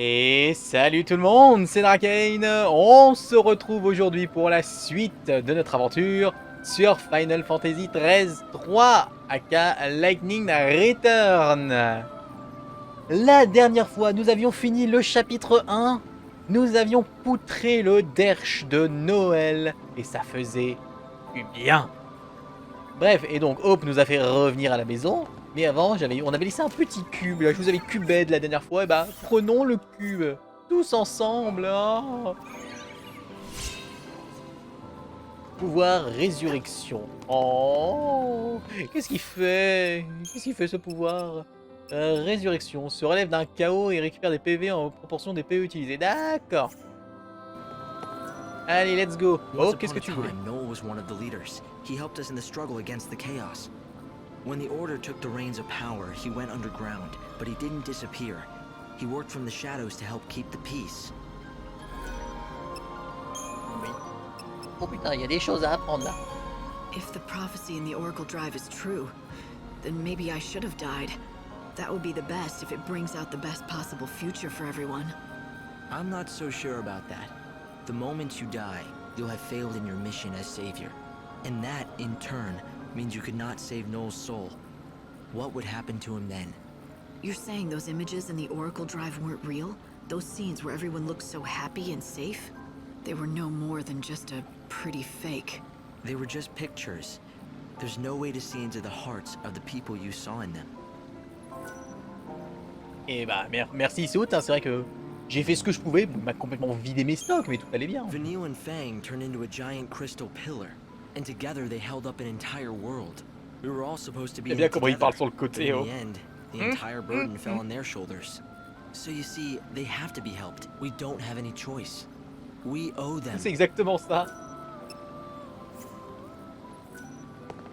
Et salut tout le monde, c'est Drakane. On se retrouve aujourd'hui pour la suite de notre aventure sur Final Fantasy XIII 3 aka Lightning Return. La dernière fois, nous avions fini le chapitre 1. Nous avions poutré le derche de Noël et ça faisait du bien. Bref, et donc Hope nous a fait revenir à la maison. Mais avant, on avait laissé un petit cube. Là. Je vous avais cubed la dernière fois. Et bah, prenons le cube. Tous ensemble. Oh. Pouvoir résurrection. Oh. Qu'est-ce qu'il fait? Qu'est-ce qu'il fait ce pouvoir? Résurrection. Se relève d'un chaos et récupère des PV en proportion des PV utilisés. D'accord. Allez, let's go. Oh, qu'est-ce que tu voulais? Noel was one of the leaders. He helped us in the struggle against the chaos. When the Order took the reins of power, he went underground, but he didn't disappear. He worked from the shadows to help keep the peace. Oui. Oh putain, il y a des choses à apprendre là. If the prophecy in the Oracle Drive is true, then maybe I should have died. That would be the best if it brings out the best possible future for everyone. I'm not so sure about that. The moment you die, you'll have failed in your mission as savior. And that, in turn, means you could not save Noel's soul. What would happen to him then? You're saying those images in the Oracle Drive weren't real? Those scenes where everyone looked so happy and safe? They were no more than just a pretty fake. They were just pictures. There's no way to see into the hearts of the people you saw in them. Et bah, merci Sous, hein, c'est vrai que j'ai fait ce que je pouvais, on m'a complètement vidé mes stocks, mais tout allait bien. Vanille and Fang turned into a giant crystal pillar, and together they held up an entire world. We were all supposed to be in bien it comment il together, parle sur le but côté, in oh. the end, the entire burden fell on their shoulders. So you see, they have to be helped. We don't have any choice. We owe them. C'est exactement ça.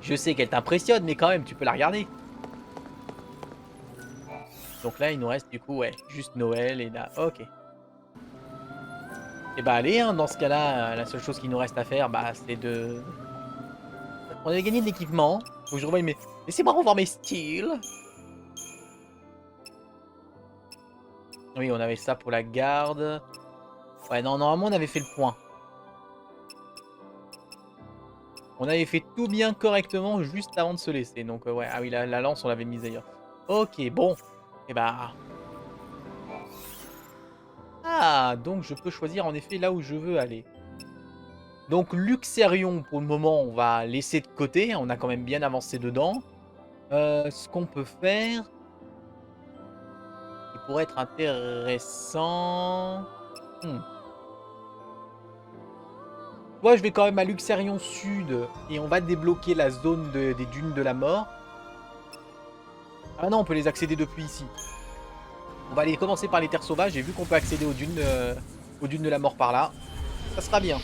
Je sais qu'elle t'impressionne, mais quand même, tu peux la regarder. Donc là, il nous reste du coup, ouais, juste Noël et là, ok. Et bah allez, hein, dans ce cas-là, la seule chose qu'il nous reste à faire, bah c'est de... On avait gagné de l'équipement. Faut que je revoie mes... Laissez-moi revoir mes styles. Oui, on avait ça pour la garde. Ouais, non, normalement, on avait fait le point. On avait fait tout bien correctement juste avant de se laisser. Donc, ouais, ah oui, la lance, on l'avait mise ailleurs. Ok, bon. Et bah... Ah, donc je peux choisir en effet là où je veux aller. Donc Luxérion, pour le moment, on va laisser de côté. On a quand même bien avancé dedans. Ce qu'on peut faire... qui pourrait être intéressant... Moi, je vais quand même à Luxérion Sud. Et on va débloquer la zone des dunes de la mort. Ah non, on peut les accéder depuis ici. On va aller commencer par les terres sauvages. Et vu qu'on peut accéder aux dunes de la mort par là, ça sera bien.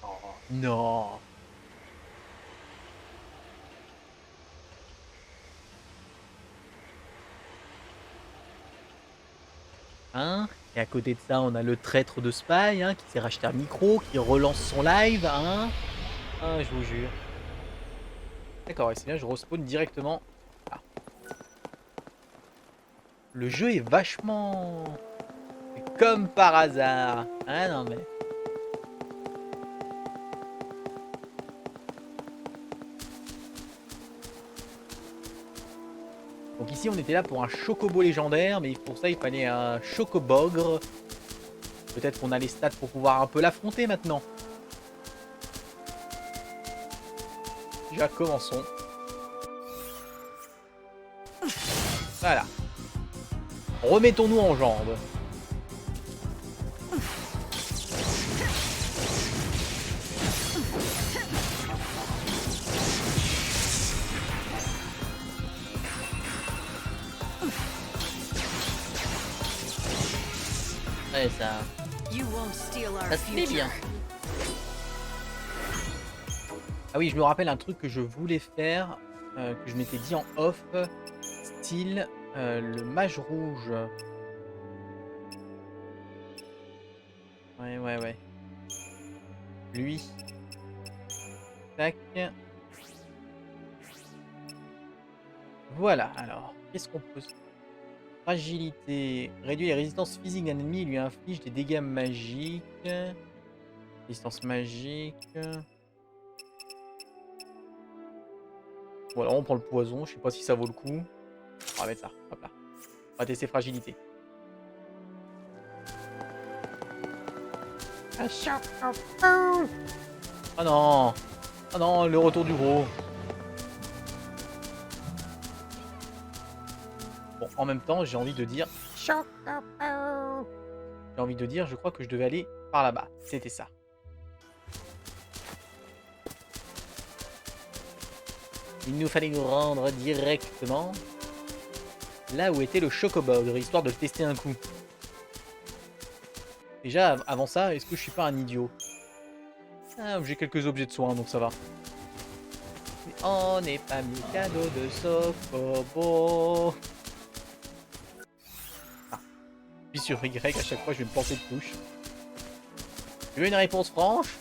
Oh, non. Hein, et à côté de ça, on a le traître de Spy hein, qui s'est racheté un micro, qui relance son live. Hein. Ah, je vous jure. D'accord, et c'est bien, je respawn directement. Ah. Le jeu est vachement... C'est comme par hasard. Ah non mais... Donc ici, on était là pour un chocobo légendaire, mais pour ça, il fallait un chocobogre. Peut-être qu'on a les stats pour pouvoir un peu l'affronter maintenant. Déjà, commençons. Voilà. Remettons-nous en jambes. Ouais, ça se fait bien. Ah oui, je me rappelle un truc que je voulais faire, que je m'étais dit en off, style le mage rouge. Ouais. Lui. Tac. Voilà, alors, qu'est-ce qu'on peut... Fragilité. Réduit les résistances physiques d'un ennemi et lui inflige des dégâts magiques. Résistance magique. Voilà, on prend le poison. Je sais pas si ça vaut le coup. On va mettre ça. Hop là. On va tester fragilité. Oh non. Oh non, le retour du gros. Bon, en même temps, j'ai envie de dire... J'ai envie de dire, je crois que je devais aller par là-bas. C'était ça. Il nous fallait nous rendre directement là où était le chocobo, histoire de le tester un coup. Déjà, avant ça, est-ce que je suis pas un idiot? Ah, j'ai quelques objets de soins, donc ça va. Mais on n'est pas mis cadeau de chocobo. Ah. Puis sur Y, à chaque fois, je vais me planter de touche. Tu veux une réponse franche?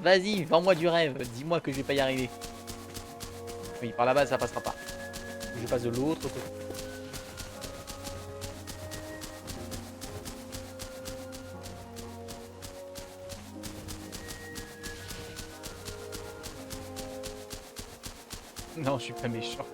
Vas-y, vends-moi du rêve. Dis-moi que je vais pas y arriver. Oui, par là-bas, ça passera pas. Je passe de l'autre côté. Non, je suis pas méchant.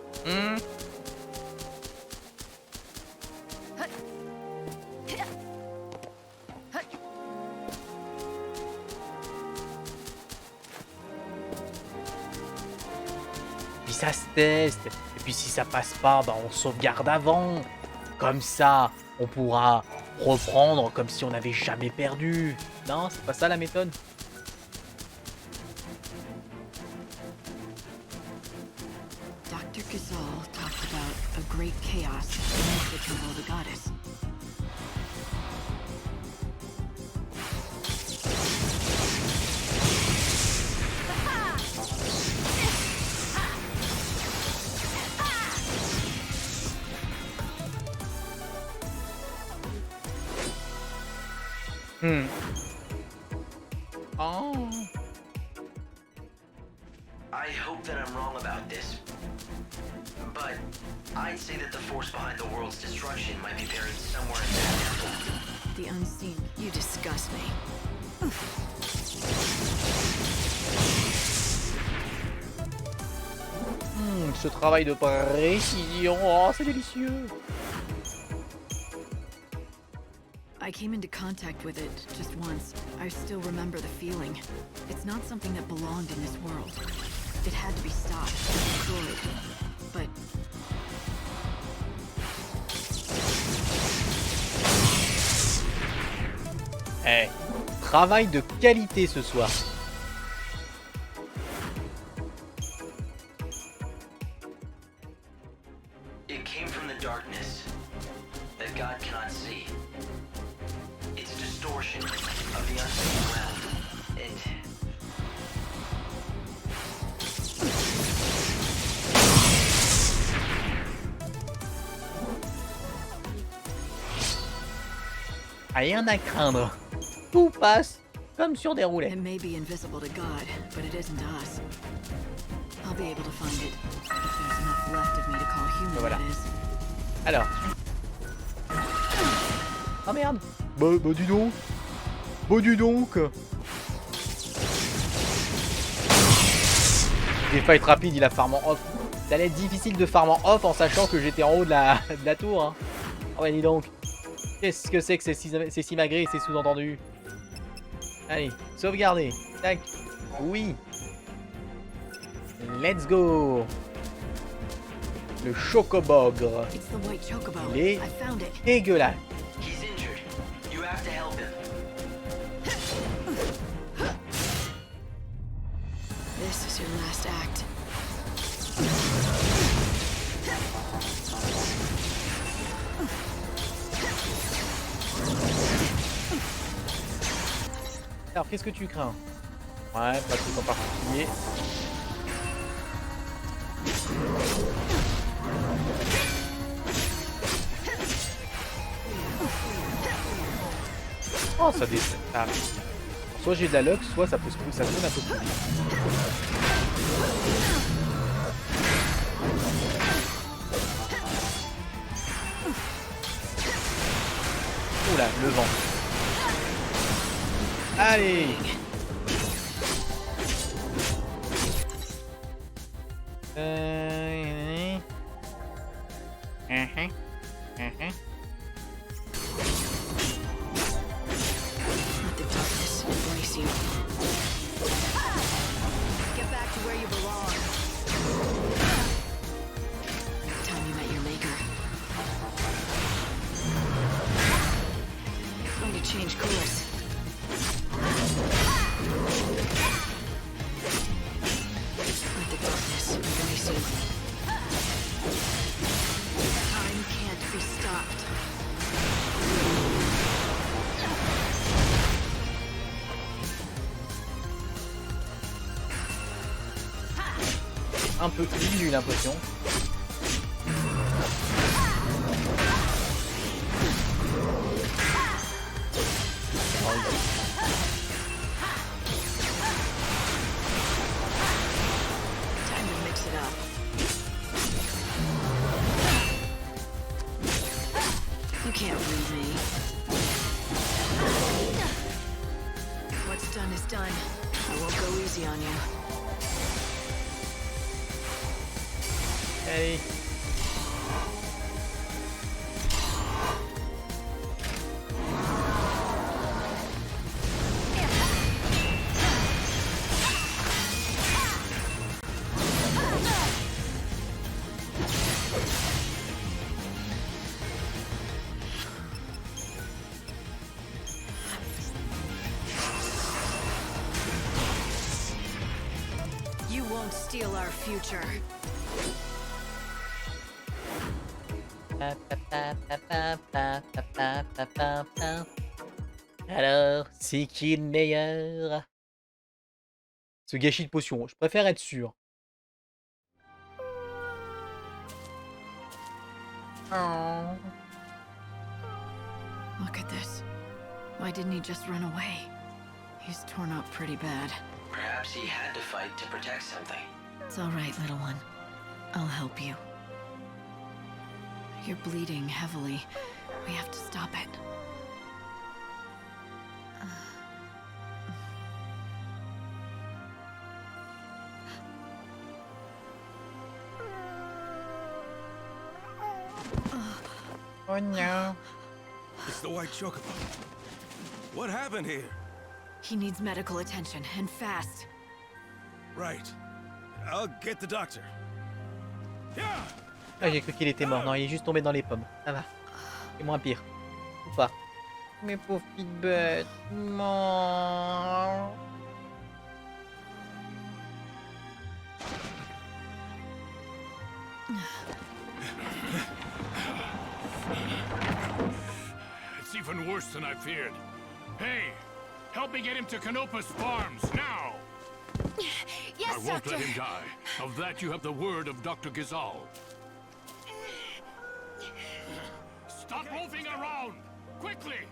Puis ça se teste. Et puis si ça passe pas, bah on sauvegarde avant. Comme ça, on pourra reprendre comme si on n'avait jamais perdu. Non, c'est pas ça la méthode. Great chaos beneath the temple of the goddess. Oh. I hope that I'm wrong about this, but I'd say that the force behind the world's destruction might be buried somewhere in that temple. The unseen. You disgust me. Ce travail de précision, oh c'est délicieux. I came into contact with it just once. I still remember the feeling. It's not something that belonged in this world. It had to be stopped, destroyed. But Eh, travail de qualité ce soir. It came from the darkness that God cannot see. It's distortion of the unseen realm. Rien à craindre. Tout passe comme sur des roulettes. it may be invisible to God, but it isn't to us. I'll be able to find it. If there's enough left of me to call human, Voilà. that is. Alors. Oh merde. Bah dis donc. Bah dis donc. Il va être rapide, il a farm en off. Ça allait être difficile de farm en off en sachant que j'étais en haut de la tour. Hein. Oh ouais, dis donc. Qu'est-ce que c'est que ces simagrées et ces sous-entendus? Allez, sauvegarder. Tac. Oui. Let's go. Le chocobogre. It's the white chocobo. Il est I found it. dégueulasse. He's injured. You have to help him. This is your last act. Alors, qu'est-ce que tu crains? Ouais, pas de truc en particulier. Oh, ça descend. Ah. Soit j'ai de la luck, soit ça peut ça tourne un peu plus vite. Oula, le vent. Allez. Let the darkness embrace you. Get back to where you belong. Time you met your maker. It's going to change course. Let the darkness embrace you. Time can't be stopped. Un peu plus, j'ai eu l'impression. Time to mix it up. You can't read me. What's done is done. I won't go easy on you. Allez. You won't steal our future. Alors, c'est qui le meilleur? Ce gâchis de potion, je préfère être sûr. Look at this. Why didn't he just run away? He's torn up pretty bad. Perhaps he had to fight to protect something. It's all right, little one. I'll help you. You're bleeding heavily. We have to stop it. Oh no. It's the white chocobo. What happened here? He needs medical attention, and fast. Right. I'll get the doctor. Yeah. Ah, j'ai cru qu'il était mort. Non, il est juste tombé dans les pommes. Ça va. C'est moins pire. Ou pas. Mes pauvres petites bêtes. Non. It's even worse than I feared. Hey, help me get him to Canopa's farms, now! Yes, I won't let him die. Of that you have the word of Dr. Gizal. Stop moving around! Quickly!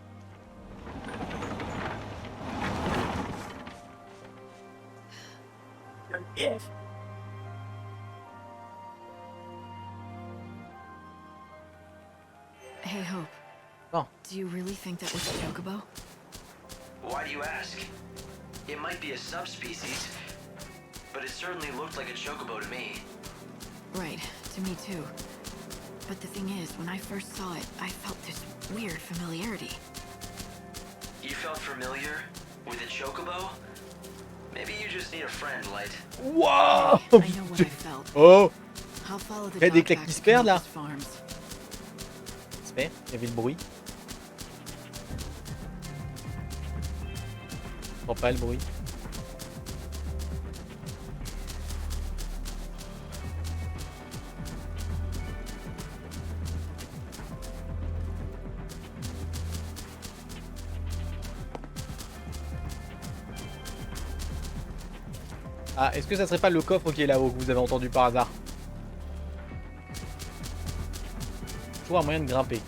Hey, Hope. Bon. Do you really think that was a chocobo? Why do you ask? It might be a subspecies, but it certainly looked like a chocobo to me. Right, to me too. But the thing is, when I first saw it, I felt this weird familiarity. You felt familiar with a chocobo? Maybe you just need a friend, Light. Wow. I know what I felt. Oh. I'll follow the Il y a des dog claques back qui to se perdent là. Canopa's farms. J'espère. Il y avait le bruit. Je comprends pas le bruit. Ah, est-ce que ça serait pas le coffre qui est là-haut que vous avez entendu par hasard? Toujours un moyen de grimper.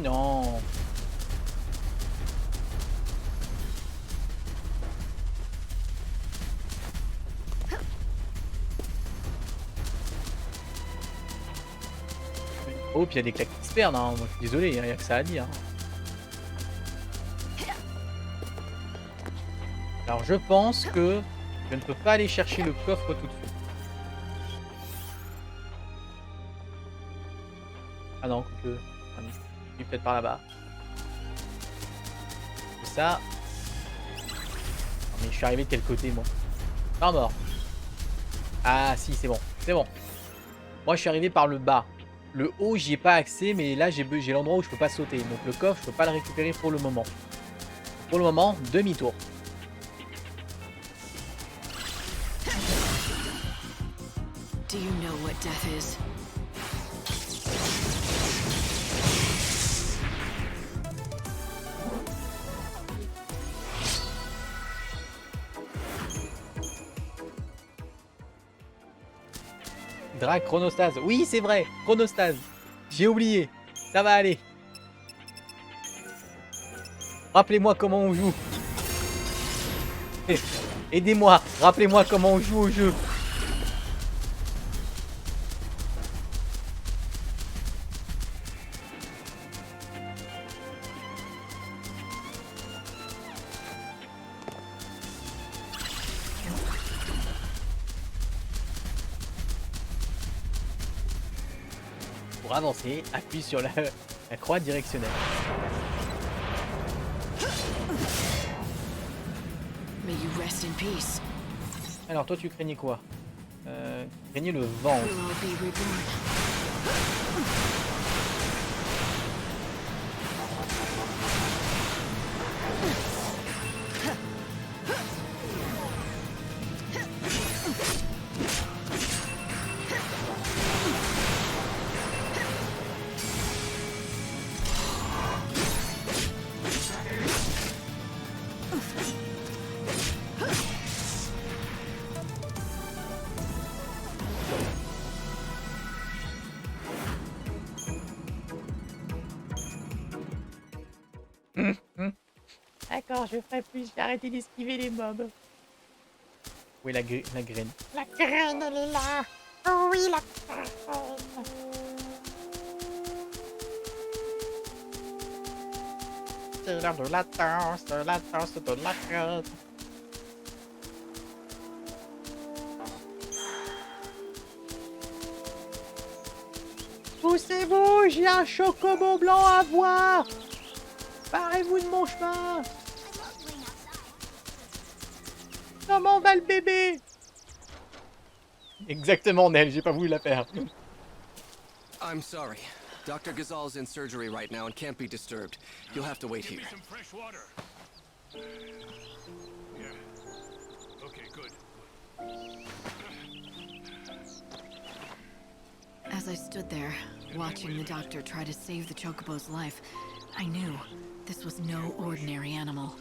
non. Oh, puis il y a des claques qui se perdent, hein. Moi, je suis désolé, il n'y a que ça à dire. Alors, je pense que je ne peux pas aller chercher le coffre tout de suite. Ah non, que... Ah, mais peut-être par là-bas. Ça... Non, mais je suis arrivé de quel côté, moi? Pas mort. Ah, si, c'est bon. C'est bon. Moi, je suis arrivé par le bas. Le haut, j'y ai pas accès, mais là, j'ai l'endroit où je peux pas sauter. Donc, le coffre, je peux pas le récupérer pour le moment. Pour le moment, demi-tour. Do you know what death is? Drac, chronostase. Oui, c'est vrai, chronostase. J'ai oublié. Ça va aller. Rappelez-moi comment on joue. Aidez-moi. Rappelez-moi comment on joue au jeu. Pour avancer, appuie sur la croix directionnelle. May you rest in peace. Alors toi tu craignais quoi? Tu craignais le vent. We'll all be reborn. D'accord, je ferai plus, j'ai arrêté d'esquiver les mobs. Où est la graine? La graine, elle est là. Oh oui, la graine. C'est l'heure de la danse de la graine. Poussez-vous, j'ai un chocobo blanc à voir. Barrez-vous de mon chemin. Comment va le bébé? Exactement, Nel, j'ai pas voulu la faire. I'm sorry. Dr. Ghazal's in surgery right now and can't be disturbed. You'll have to wait Give here. me some fresh water. Yeah. Okay, good. As I stood there, watching the doctor try to save the chocobo's life, I knew this was no ordinary animal.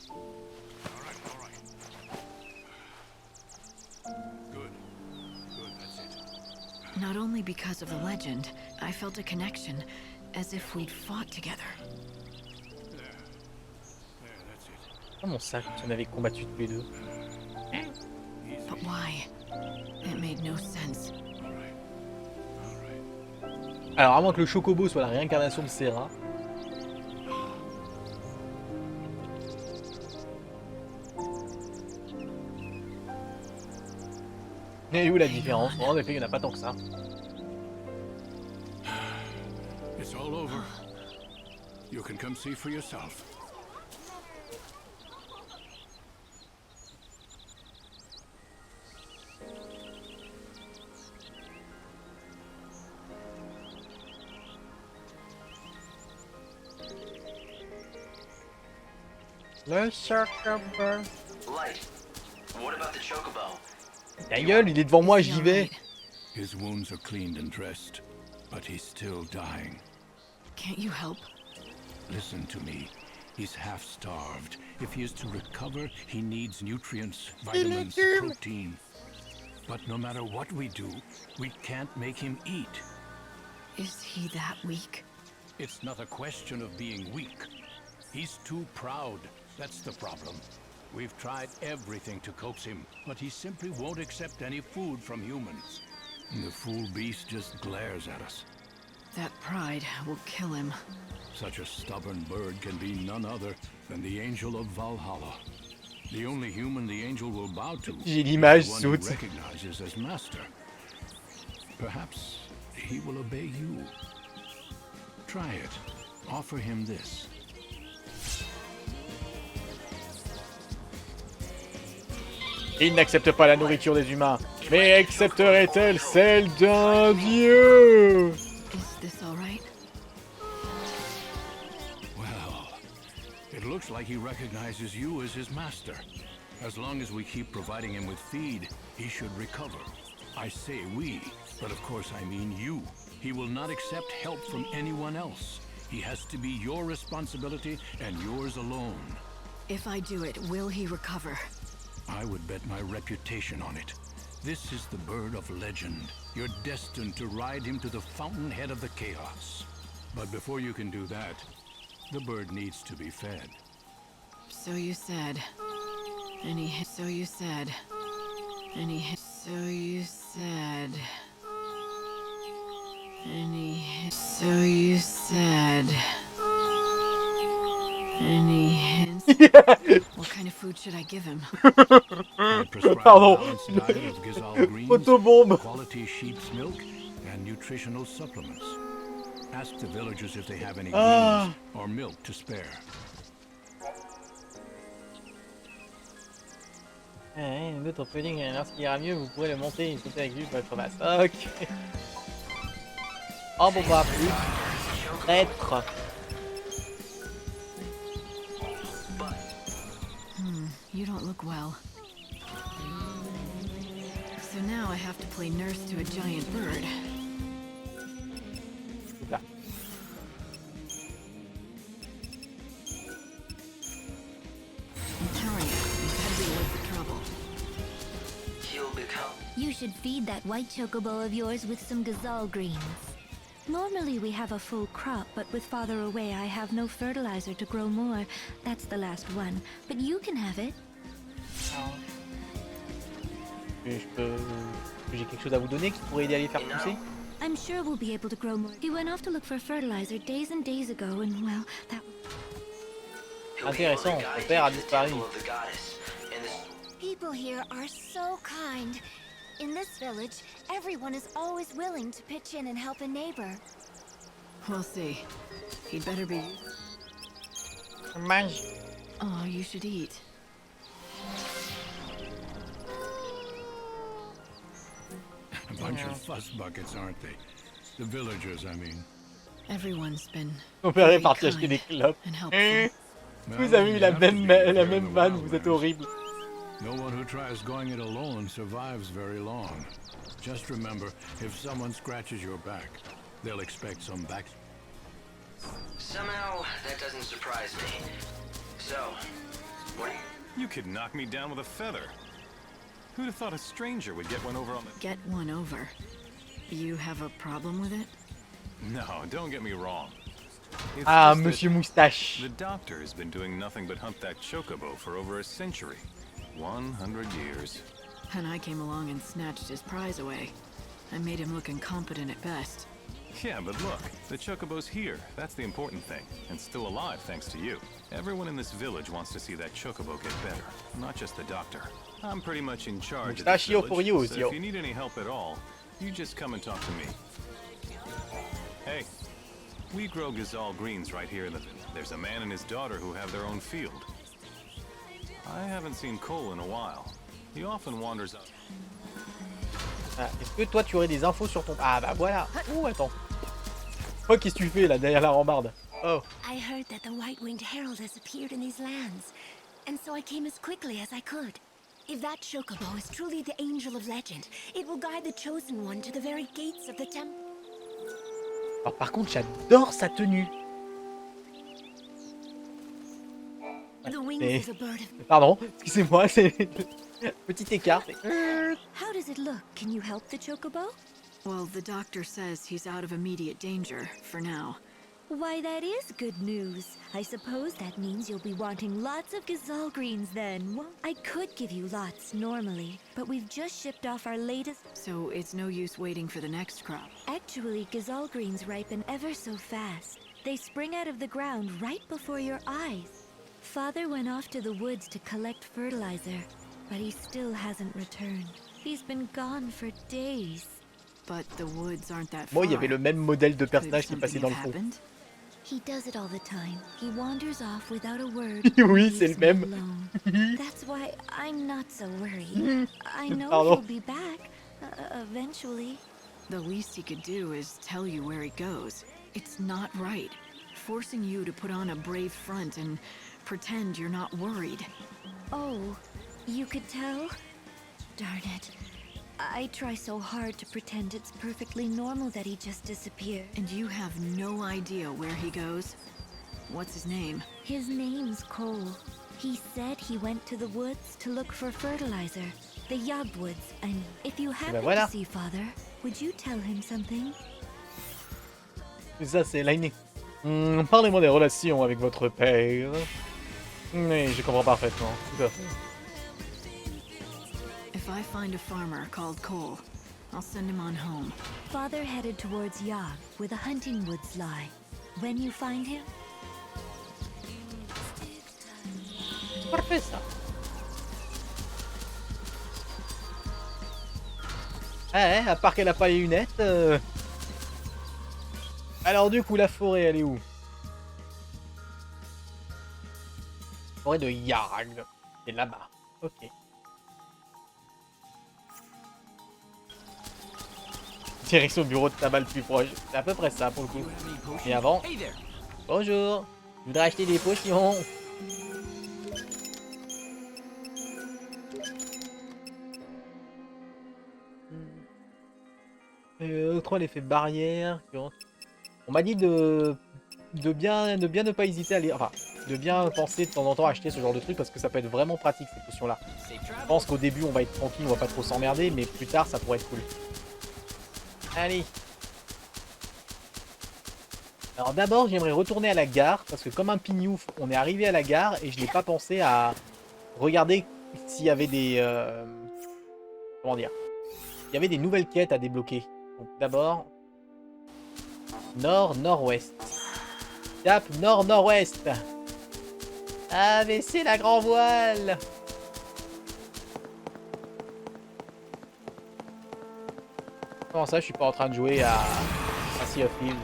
All right. Good. Good, that's it. Not only because of the legend, I felt a connection, as if we'd fought together. There, that's it. Comment ça, si on avait combattu tous les deux? Easy. But why? It made no sense. All right. Alors, à moins que le chocobo soit la réincarnation de Serah. Et où la différence? En effet, il n'y en a pas tant que ça. It's all over. You can come see for yourself. Le chocobo. Light. What about the chocobo? Ta gueule, il est devant moi, j'y vais. His wounds are cleaned and dressed, but he's still dying. Can't you help? Listen to me. He's half starved. If he is to recover, he needs nutrients, vitamins, protein. But no matter what we do, we can't make him eat. Is he that weak? It's not a question of being weak. He's too proud. That's the problem. We've tried everything to coax him, but he simply won't accept any food from humans. The fool beast just glares at us. That pride will kill him. Such a stubborn bird can be none other than the angel of Valhalla. The only human the angel will bow to J'ai is l'image the one sous. he recognizes as master. Perhaps he will obey you. Try it. Offer him this. Il n'accepte pas la nourriture des humains, mais accepterait-elle celle d'un dieu? Is this all right? Well, it looks like he recognizes you as his master. As long as we keep providing him with feed, he should recover. I say we, but of course I mean you. He will not accept help from anyone else. He has to be your responsibility and yours alone. If I do it, will he recover? I would bet my reputation on it. This is the bird of legend. You're destined to ride him to the fountainhead of the chaos. But before you can do that, the bird needs to be fed. So you said. So you said. So you said. So you said. Any hints? What kind of food should I give him? I prescribe a Pardon. balanced diet of XIII greens, Photobombe. quality sheep's milk, and nutritional supplements. Ask the villagers if they have any Ah. greens or milk to spare. L'autre pudding ira mieux, vous pourrez le monter et sauter avec lui pour être masse. Ok. Oh bon bah plus. Traître. You don't look well. So now I have to play nurse to a giant bird. Là. I'm telling you, you gotta be worth the trouble. You should feed that white chocobo of yours with some gazelle greens. Normally we have a full crop, but with father away I have no fertilizer to grow more. That's the last one. But you can have it. J'ai quelque chose à vous donner qui pourrait aider à les faire pousser? I'm sure we'll be able to grow more. He went off to look for fertilizer days and days ago, and well, that... Intéressant, mon père a disparu. People here are so kind. In this village, everyone is always willing to pitch in and help a neighbor. We'll see. He'd better be... Mange. Oh, you should eat. A bunch of fuss buckets, aren't they? The villagers, I mean. Everyone's been Mon père est very parti acheter kind des clopes. and helpful. Vous avez eu la même vanne, vous êtes horrible. No one who tries going it alone survives very long. Just remember, if someone scratches your back, they'll expect some back. Somehow, that doesn't surprise me. So, what are you... You could knock me down with a feather. Who'd have thought a stranger would get one over on the... Get one over. You have a problem with it? No, don't get me wrong. It's Ah, just that Monsieur Moustache. the doctor has been doing nothing but hunt that chocobo for over a century. 100 years. And I came along and snatched his prize away. I made him look incompetent at best. Yeah, but look, the chocobo's here. That's the important thing. And still alive thanks to you. Everyone in this village wants to see that chocobo get better, not just the doctor. I'm pretty much in charge of this Mustachio for you, village, so yo. if you need any help at all, you just come and talk to me. Hey, we grow XIII greens right here in the... There's a man and his daughter who have their own field. I haven't seen Cole in a while. He often wanders up. Ah, est-ce que toi tu aurais des infos sur ton... Ah bah voilà. Oh attends. Oh qu'est-ce que tu fais là derrière la rambarde? Oh. I heard that the White-Winged Herald has appeared in these lands, and so I came as quickly as I could. If that chocobo is truly the angel of legend, it will guide the chosen one to the very gates of the temple. Alors par contre j'adore sa tenue. The wings Mais... of a bird of... Pardon, excusez-moi, c'est... Petit écart. How does it look? Can you help the chocobo? Well, the doctor says he's out of immediate danger, for now. Why, that is good news. I suppose that means you'll be wanting lots of gazelle greens then. I could give you lots normally, but we've just shipped off our latest... So it's no use waiting for the next crop. Actually, gazelle greens ripen ever so fast. They spring out of the ground right before your eyes. Father went off to the woods to collect fertilizer, but he still hasn't returned. He's been gone for days. But the woods aren't that Bon, far. il y avait le même modèle de Could personnage qui something passait dans le have fond. happened? He does it all the time. He wanders off without a word. Oui, and c'est le leaves me même. alone. That's why I'm not so worried. I know Pardon. he'll be back, eventually. The least he could do is tell you where he goes. It's not right. Forcing you to put on a brave front and pretend you're not worried. Oh, you could tell? Darn it. I try so hard to pretend it's perfectly normal that he just disappeared. And you have no idea where he goes? What's his name? His name's Cole. He said he went to the woods to look for fertilizer. The Yogwoods, I mean. If you happen voilà. to see Father, would you tell him something? Ça, c'est Lightning. Parlez-moi des relations avec votre père. Oui, je comprends parfaitement. Tout à fait. If I find a farmer called Cole, I'll send him on home. Father headed towards Yog, where the hunting woods lie. When you find him, Parfait ça. Ah, à part qu'elle a pas les lunettes. Alors du coup, la forêt, elle est où? Forêt de Yarg. C'est là-bas. Ok. Direction au bureau de tabac le plus proche. C'est à peu près ça pour le coup. Et avant... Bonjour. Je voudrais acheter des potions. Octroi l'effet barrière. On m'a dit de bien ne pas hésiter à aller... Enfin, de bien penser de temps en temps à acheter ce genre de truc parce que ça peut être vraiment pratique ces potions-là. Je pense qu'au début on va être tranquille, on va pas trop s'emmerder, mais plus tard ça pourrait être cool. Allez. Alors d'abord j'aimerais retourner à la gare parce que comme un pignouf, on est arrivé à la gare et je n'ai pas pensé à regarder s'il y avait des... Comment dire? Il y avait des nouvelles quêtes à débloquer. Donc d'abord... Nord-nord-ouest. Cap nord-nord-ouest. AVC la grand voile. Comment ça, je suis pas en train de jouer à Sea of Thieves?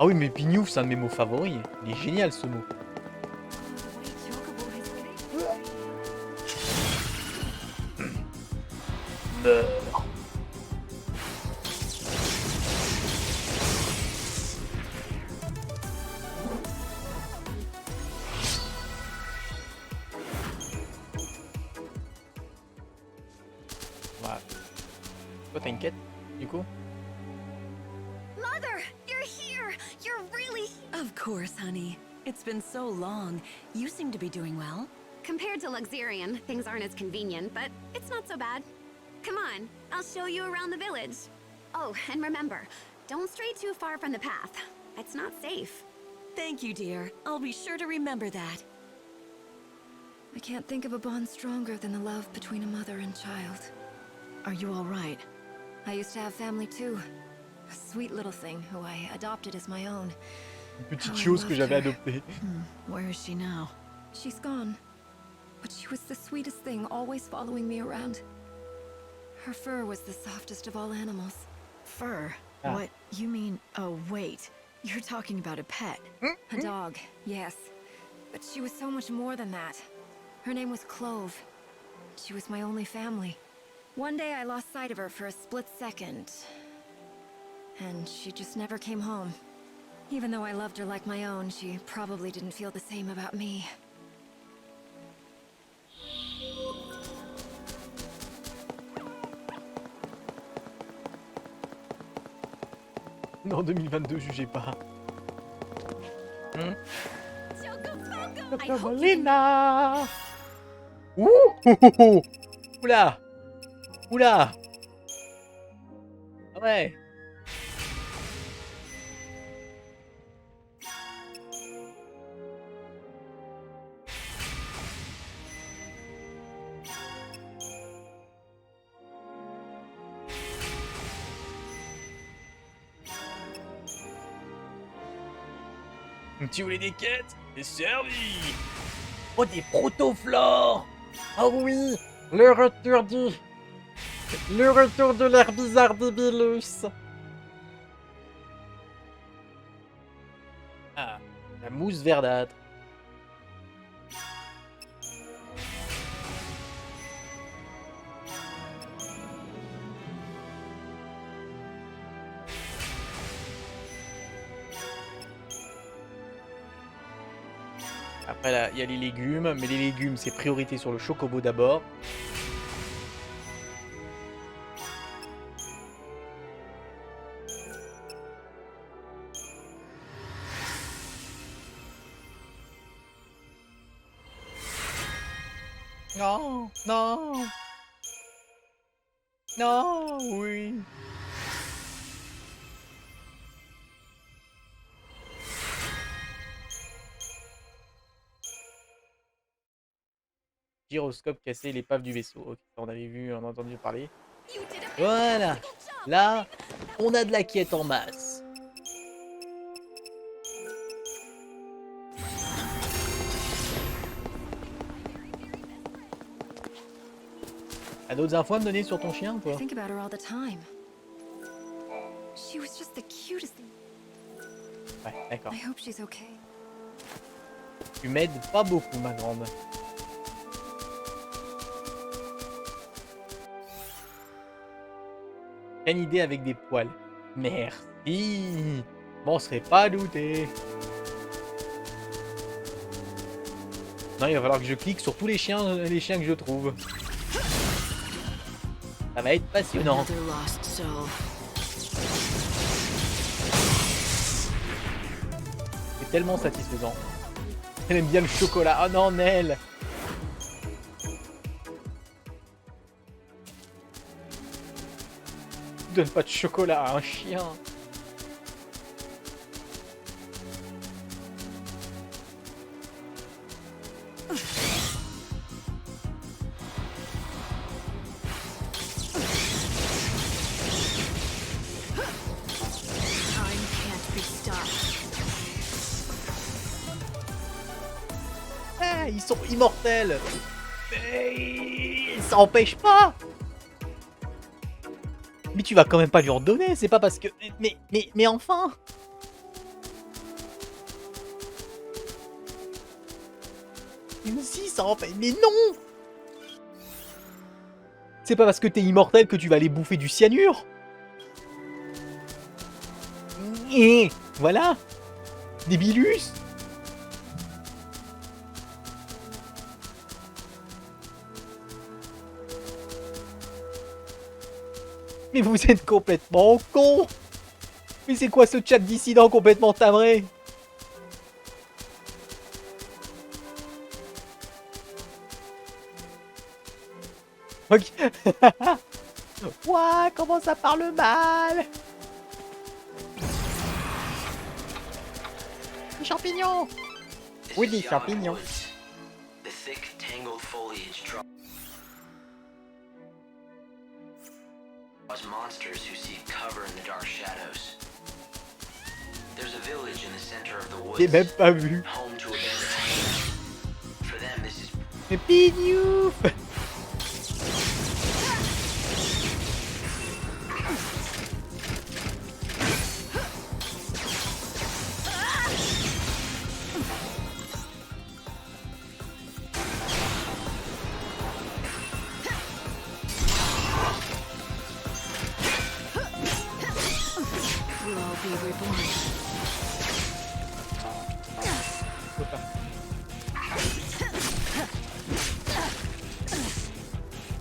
Ah oui, mais pignouf, c'est un de mes mots favoris. Il est génial ce mot. Meurs. Voilà. Toi, t'as une quête, du coup? Mother, you're here! You're really... Of course, honey. It's been so long. You seem to be doing well. Compared to Luxurian, things aren't as convenient, but it's not so bad. Come on, I'll show you around the village. Oh, and remember, don't stray too far from the path. It's not safe. Thank you, dear. I'll be sure to remember that. I can't think of a bond stronger than the love between a mother and child. Are you all right? I used to have family too. A sweet little thing who I adopted as my own. Une petite How I chose que loved j'avais her. adoptée. Where is she now? She's gone. But she was the sweetest thing, always following me around. Her fur was the softest of all animals. Fur? Ah. What? You mean... Oh, wait. You're talking about a pet. A dog, yes. But she was so much more than that. Her name was Clove. She was my only family. One day I lost sight of her for a split second. And she just never came home. Even though I loved her like my own, she probably didn't feel the same about me. En 2022, jugez pas. Chocobolina. Ouh, ouh, ouh. Oula. Oula. Ah ouais. Tu voulais des quêtes? C'est servi. Oh, des protoflores. Ah oui, le retour de l'air bizarre débilus. Ah, la mousse verdâtre. Après là, il y a les légumes, mais les légumes c'est priorité sur le chocobo d'abord. Non, non. Non, oui. Gyroscope cassé, l'épave du vaisseau. Ok, on avait vu, on a entendu parler. Voilà. Là, on a de la quête en masse. T'as d'autres infos à me donner sur ton chien, toi? I think about her all the time. She was just the cutest. Ouais, d'accord. I hope she's okay. Tu m'aides pas beaucoup, ma grande. Quelle idée avec des poils. Merci. M'en serais pas douté. Non, il va falloir que je clique sur tous les chiens que je trouve. Ça va être passionnant. C'est tellement satisfaisant. Elle aime bien le chocolat. Oh non, Nell. Donne pas de chocolat à un chien. Ah, ils sont immortels. Mais ça empêche pas. Mais tu vas quand même pas lui en donner, c'est pas parce que... Mais enfin. Mais si, ça empêche... Mais non. C'est pas parce que t'es immortel que tu vas aller bouffer du cyanure. Et voilà. Débilus. Mais vous êtes complètement con. Mais c'est quoi ce chat dissident complètement timbré? Ok. Ouah, comment ça parle mal. Des champignons. Oui, des champignons. The thick, tangled foliage draws monsters who seek cover in the dark shadows. There's a village in the center of the woods. J'ai même pas vu. Home to abandoned. For them, this is. Mais pignouf.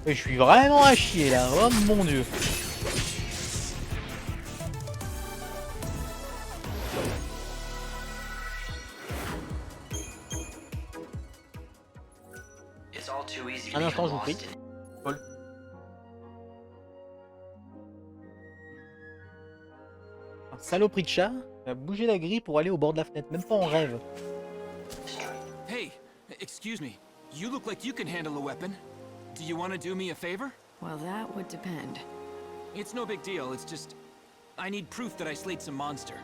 Je suis vraiment à chier là, oh mon dieu. Un instant, je vous prie. Paul. Un saloperie de chat a bougé la grille pour aller au bord de la fenêtre, même pas en rêve. Hey, excuse me. You look like you can handle a weapon. Do you want to do me a favor? Well, that would depend. It's no big deal, it's just... I need proof that I slayed some monster.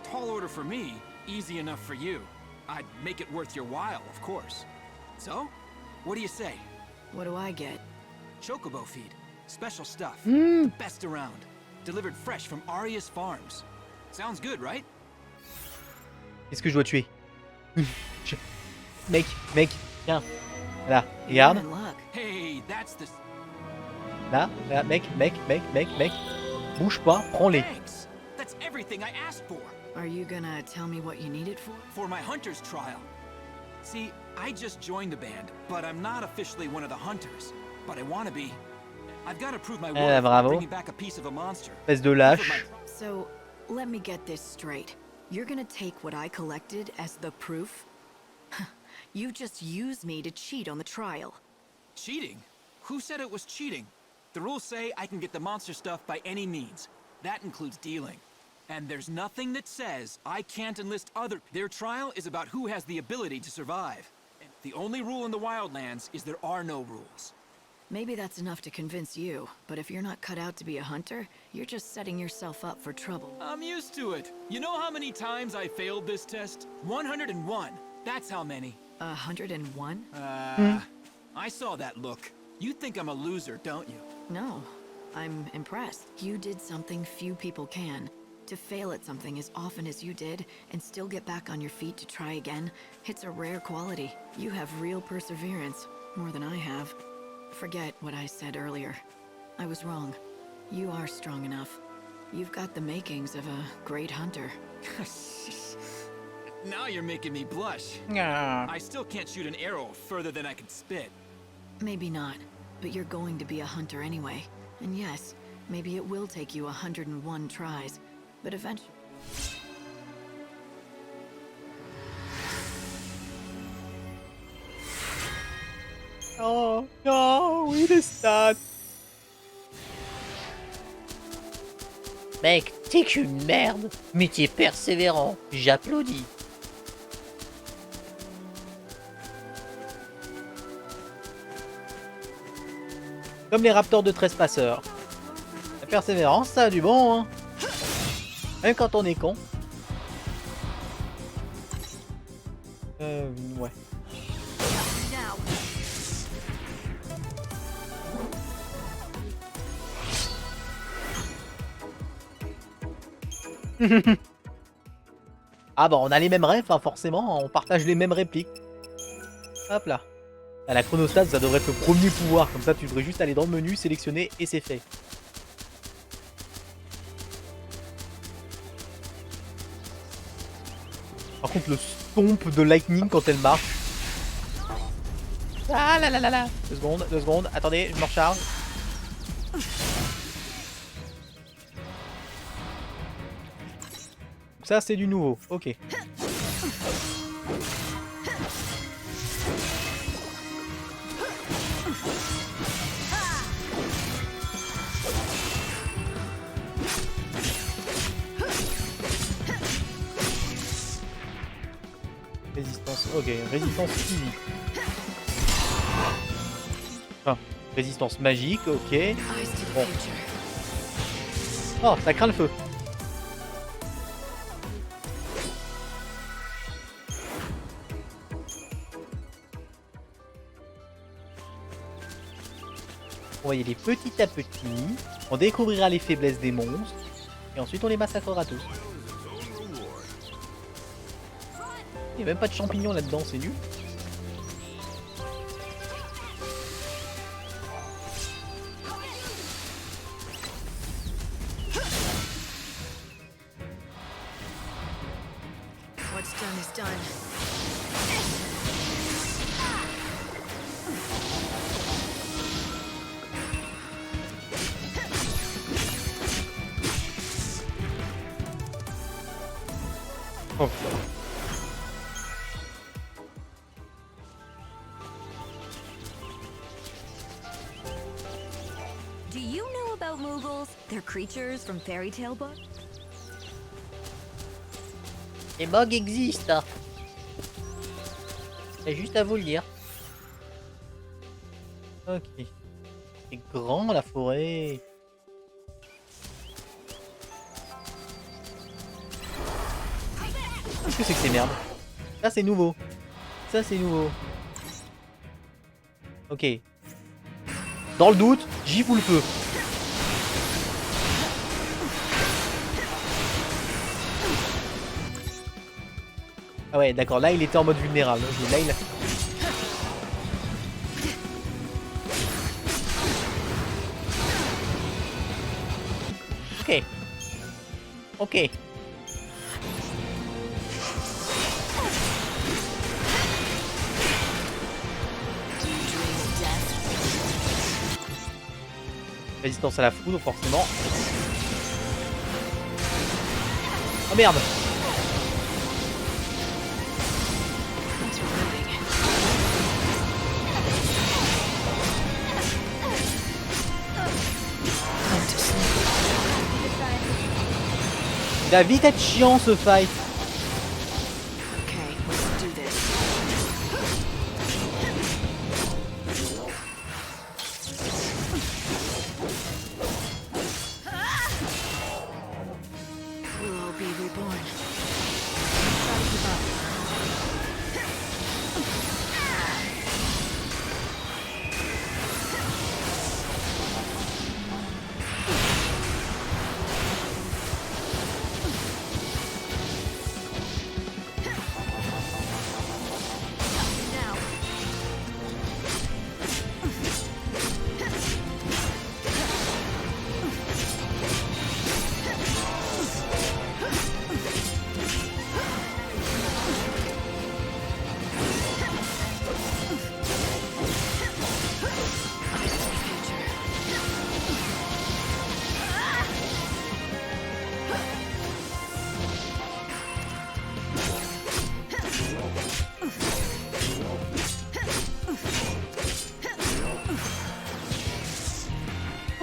Tall order for me, easy enough for you. I'd make it worth your while, of course. So, what do you say? What do I get? Chocobo feed. Special stuff. The best around. Delivered fresh from Aria's farms. Sounds good, right? Qu'est-ce que je dois tuer? Mec, tiens. Là, regarde. You're in luck. Hey, that's the... Là, mec. Bouge pas, prends-les. Thanks. That's everything I asked for. Are you gonna tell me what you need it for? For my hunter's trial. See, I just joined the band, but I'm not officially one of the hunters. But I want to be. I've got to prove my worth by bravo. bringing back a piece of a monster. Espèce de lâche. So, let me get this straight. You're gonna take what I collected as the proof? You just used me to cheat on the trial. Cheating? Who said it was cheating? The rules say I can get the monster stuff by any means. That includes dealing. And there's nothing that says I can't enlist other... Their trial is about who has the ability to survive. And the only rule in the Wildlands is there are no rules. Maybe that's enough to convince you, but if you're not cut out to be a hunter, you're just setting yourself up for trouble. I'm used to it. You know how many times I failed this test? 101. That's how many. 101? I saw that look. You think I'm a loser, don't you? No, I'm impressed. You did something few people can. To fail at something as often as you did, and still get back on your feet to try again, it's a rare quality. You have real perseverance, more than I have. Forget what I said earlier. I was wrong. You are strong enough. You've got the makings of a great hunter. Now you're making me blush. Ah. I still can't shoot an arrow further than I can spit. Maybe not, but you're going to be a hunter anyway. And yes, maybe it will take you 101 tries, but eventually... Oh, non, oui, les stats. Mec, tu sais que je suis une merde, mais tu es persévérant, j'applaudis. Comme les raptors de trespasseurs. La persévérance, ça a du bon, hein. Même quand on est con. Ouais. Ah bon, on a les mêmes rêves, hein, forcément, on partage les mêmes répliques. Hop là. À la chronostat, ça devrait être le premier pouvoir, comme ça tu devrais juste aller dans le menu, sélectionner et c'est fait. Par contre, le stomp de Lightning quand elle marche. Ah là là là là. 2 secondes, attendez, je me recharge. Ça c'est du nouveau, ok. Résistance, ok, résistance physique. Enfin, résistance magique, ok. Bon. Oh, ça craint le feu. On va y aller petit à petit, on découvrira les faiblesses des monstres, et ensuite on les massacrera tous. Il n'y a même pas de champignons là-dedans, c'est nul. What's done is done. Oh. Do you know about Moogles? They're creatures from fairy tale books. Les bugs existent. C'est juste à vous le dire. Ok. C'est grand la forêt. Qu'est-ce que c'est que ces merdes? Ça c'est nouveau. Ça c'est nouveau. Ok. Dans le doute, j'y fous le feu. Ah ouais, d'accord, là il était en mode vulnérable. Ok, là il a... Ok. Ok. Résistance à la foudre, forcément. Oh merde! Il va vite être chiant ce fight.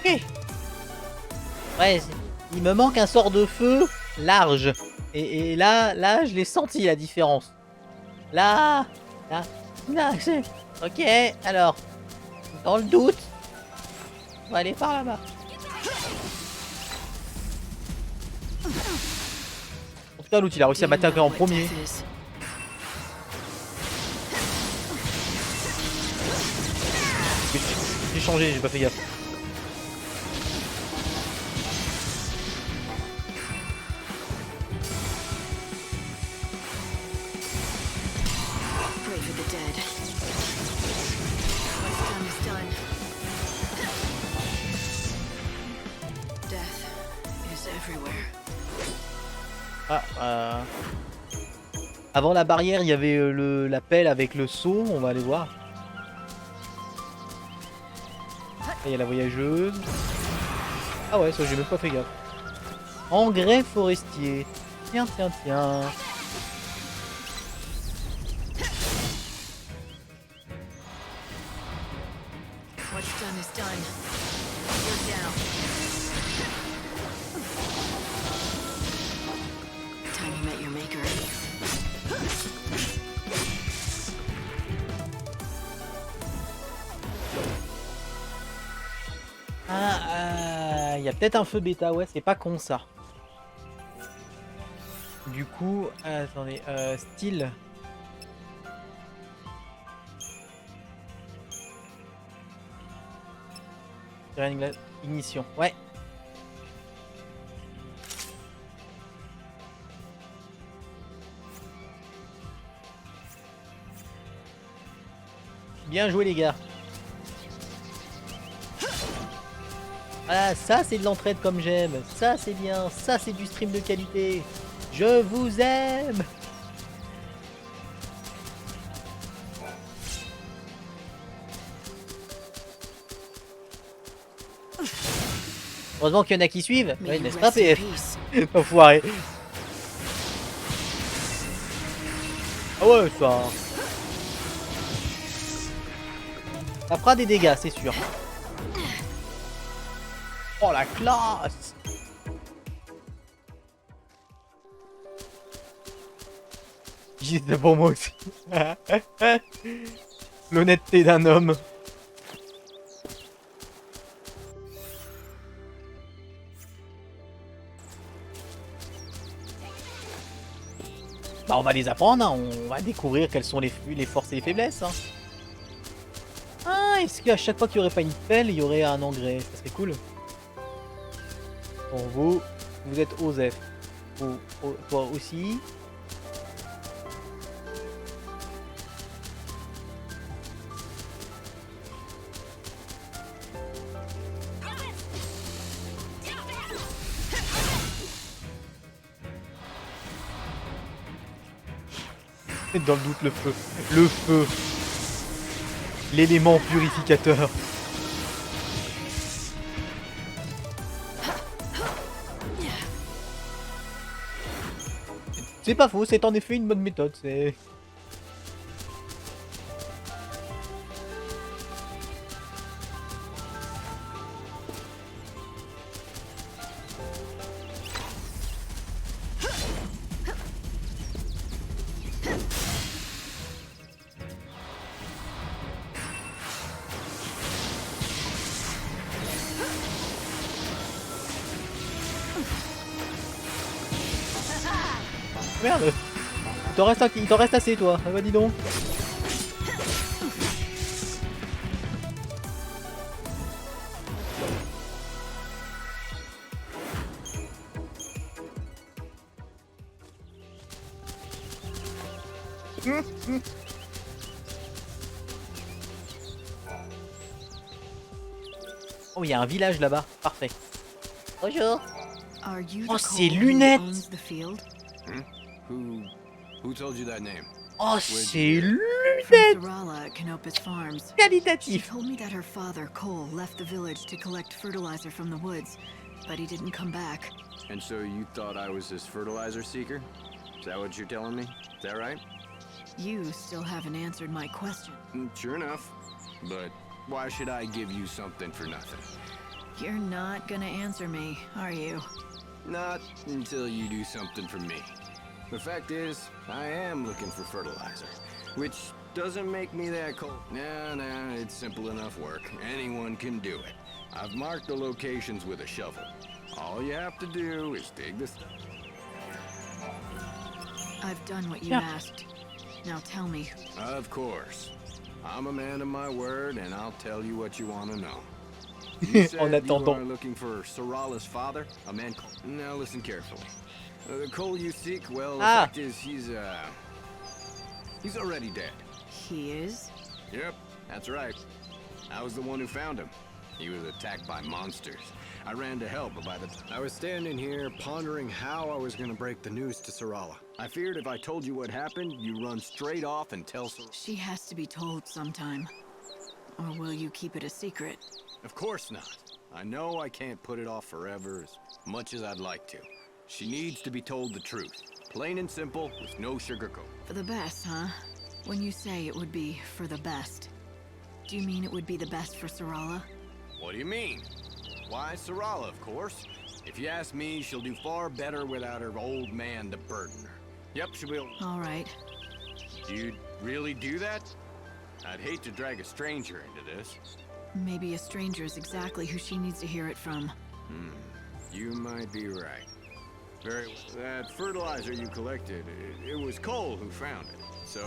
Ok. Ouais, il me manque un sort de feu large. Et là, je l'ai senti la différence. Là, ok, alors, dans le doute, on va aller par là-bas. En tout cas, l'autre, il a réussi à m'attaquer en premier. J'ai changé, j'ai pas fait gaffe. Ah, avant la barrière, il y avait la pelle avec le seau. On va aller voir. Là, il y a la voyageuse. Ah ouais, ça j'ai même pas fait gaffe. Engrais forestier. Tiens, tiens, tiens. What's done is done. You're down. Time you met your maker. Ah, il y a peut-être un feu bêta, ouais, c'est pas con ça. Du coup, attendez, style. Ignition, ouais. Bien joué les gars. Voilà, ça c'est de l'entraide comme j'aime. Ça c'est bien, ça c'est du stream de qualité. Je vous aime. Heureusement qu'il y en a qui suivent. Ouais, n'est-ce pas PF? Enfoiré. Ah ouais, ça fera des dégâts, c'est sûr. Oh la classe! C'était pour moi aussi. L'honnêteté d'un homme. Bah on va les apprendre, hein. On va découvrir quelles sont les forces et les faiblesses. Hein. Ah, est-ce qu'à chaque fois qu'il n'y aurait pas une pelle, il y aurait un engrais? Ça serait cool. Bon, vous êtes Osef. Toi aussi. Dans le doute, le feu. Le feu. L'élément purificateur. C'est pas faux, c'est en effet une bonne méthode. C'est... Merde. Il t'en reste assez, toi. Ah bah dis donc. Oh, il y a un village là-bas. Parfait. Bonjour. Oh, c'est lunettes. Who told you that name? Oh, c'est lunettes. Qualitatif. She told me that her father, Cole, left the village to collect fertilizer from the woods, but he didn't come back. And so you thought I was his fertilizer seeker? Is that what you're telling me? Is that right? You still haven't answered my question. Sure enough. But why should I give you something for nothing? You're not gonna answer me, are you? Not until you do something for me. The fact is, I am looking for fertilizer, which doesn't make me that cold. Nah, it's simple enough work. Anyone can do it. I've marked the locations with a shovel. All you have to do is dig the stuff. I've done what you asked. Now tell me. Of course. I'm a man of my word, and I'll tell you what you want to know. You said you are looking for Serah's father, a man called... Now listen carefully. The Cole you seek, well, the fact is he's already dead. He is? Yep, that's right. I was the one who found him. He was attacked by monsters. I ran to help, but I was standing here pondering how I was going to break the news to Serah. I feared if I told you what happened, you'd run straight off and tell Serah. She has to be told sometime. Or will you keep it a secret? Of course not. I know I can't put it off forever as much as I'd like to. She needs to be told the truth. Plain and simple, with no sugarcoat. For the best, huh? When you say it would be for the best, do you mean it would be the best for Serah? What do you mean? Why, Serah, of course. If you ask me, she'll do far better without her old man to burden her. Yep, she'll be... All right. You'd really do that? I'd hate to drag a stranger into this. Maybe a stranger is exactly who she needs to hear it from. You might be right. Very well. That fertilizer you collected, it was Cole who found it. So,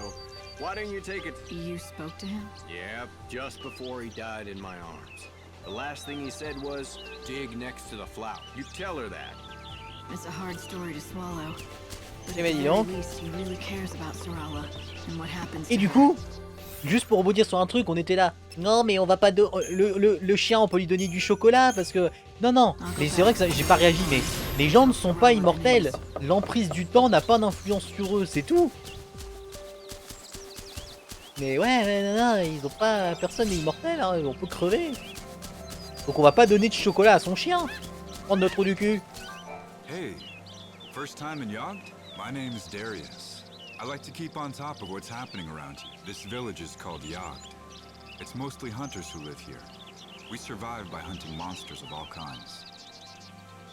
why didn't you take it? You spoke to him? Yep, just before he died in my arms. The last thing he said was, dig next to the flower. You tell her that. It's a hard story to swallow. But Eh at ben, the dis very donc. least, he really cares about Serah and what happens Et to du her. coup, juste pour rebondir sur un truc, on était là. Non, mais on va pas... Le chien, on peut lui donner du chocolat parce que... Non. Mais c'est vrai que j'ai pas réagi, mais... Les gens ne sont pas immortels. L'emprise du temps n'a pas d'influence sur eux, c'est tout. Mais ouais, non, ils ont pas... Personne n'est immortel, hein, on peut crever. Donc on va pas donner de chocolat à son chien. Prendre notre trou du cul. Hey, first time in Yogd? My name is Darius. I like to keep on top of what's happening around here. This village is called Yogd. It's mostly hunters who live here. We survive by hunting monsters of all kinds.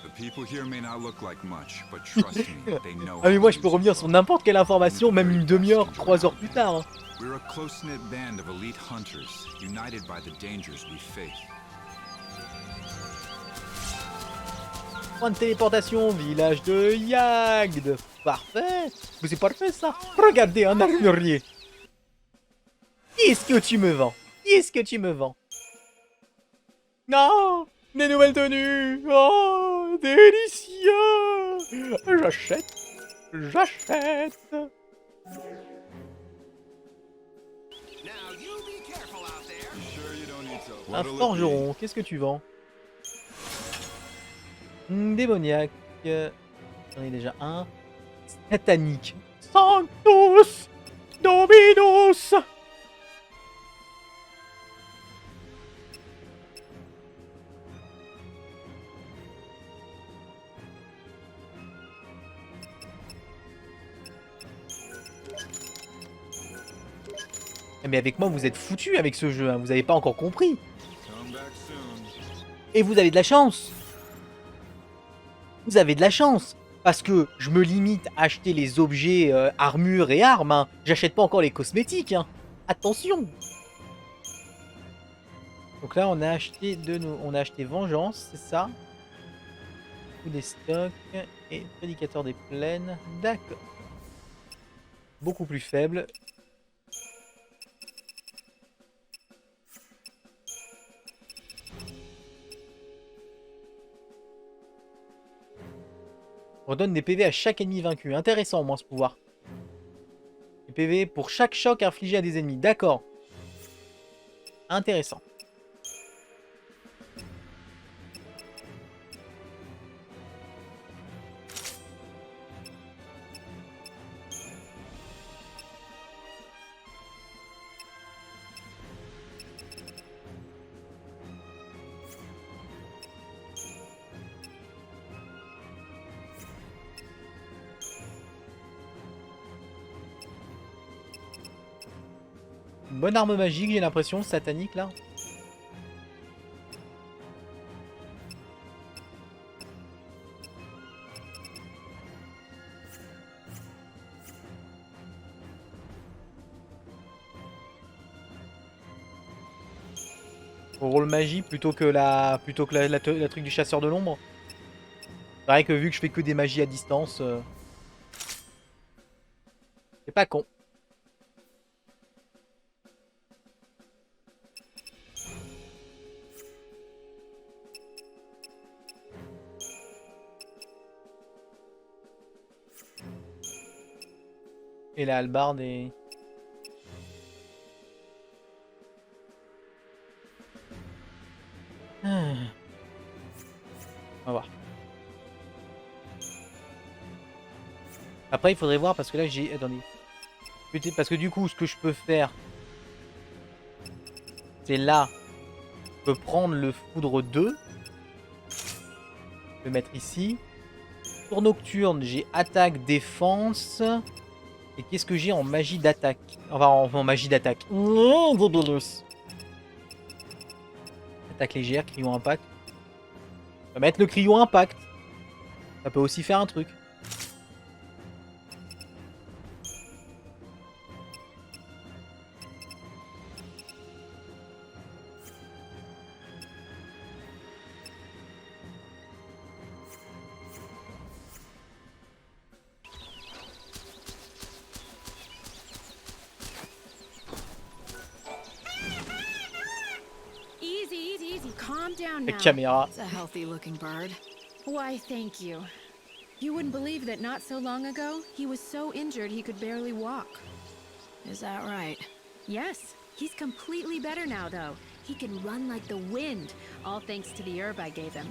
The people here may not look like much, but trust me, they know. Ah mais moi je peux revenir sur n'importe quelle information, même une demi-heure, 3 heures plus tard. Hein. We're a close-knit band of elite hunters, united by the dangers we face. Point de téléportation, village de Yagd. Parfait. Mais c'est parfait ça. Regardez, un armurier. Qu'est-ce que tu me vends? Qu'est-ce que tu me vends? Non, des nouvelles tenues. Oh, délicieux. J'achète. J'achète. Un forgeron, qu'est-ce que tu vends? Démoniaque. J'en ai déjà un. Satanique. Sanctus Dominus. Mais avec moi, vous êtes foutus avec ce jeu, hein. Vous n'avez pas encore compris. Et vous avez de la chance. Vous avez de la chance. Parce que je me limite à acheter les objets armure et armes. Hein. J'achète pas encore les cosmétiques. Hein. Attention. Donc là, on a acheté on a acheté Vengeance, c'est ça. Coup des stocks et Prédicateur des plaines. D'accord. Beaucoup plus faible. On donne des PV à chaque ennemi vaincu. Intéressant, au moins, ce pouvoir. Des PV pour chaque choc infligé à des ennemis. D'accord. Intéressant. Bonne arme magique, j'ai l'impression, satanique là. Au rôle magie plutôt que la truc du chasseur de l'ombre. C'est vrai que vu que je fais que des magies à distance, c'est pas con. Et la hallebarde est... On va voir. Après, il faudrait voir parce que là, j'ai... Attendez. Peut-être parce que du coup, ce que je peux faire, c'est là. Je peux prendre le foudre 2. Je vais mettre ici. Tour nocturne, j'ai attaque, défense. Et qu'est-ce que j'ai en magie d'attaque? Enfin, en magie d'attaque. Attaque légère, crayon impact. On va mettre le crayon impact. Ça peut aussi faire un truc. La caméra. It's a healthy looking bird. Why, thank you. You wouldn't believe that not so long ago, he was so injured he could barely walk. Is that right? Yes, he's completely better now, though. He can run like the wind, all thanks to the herb I gave him.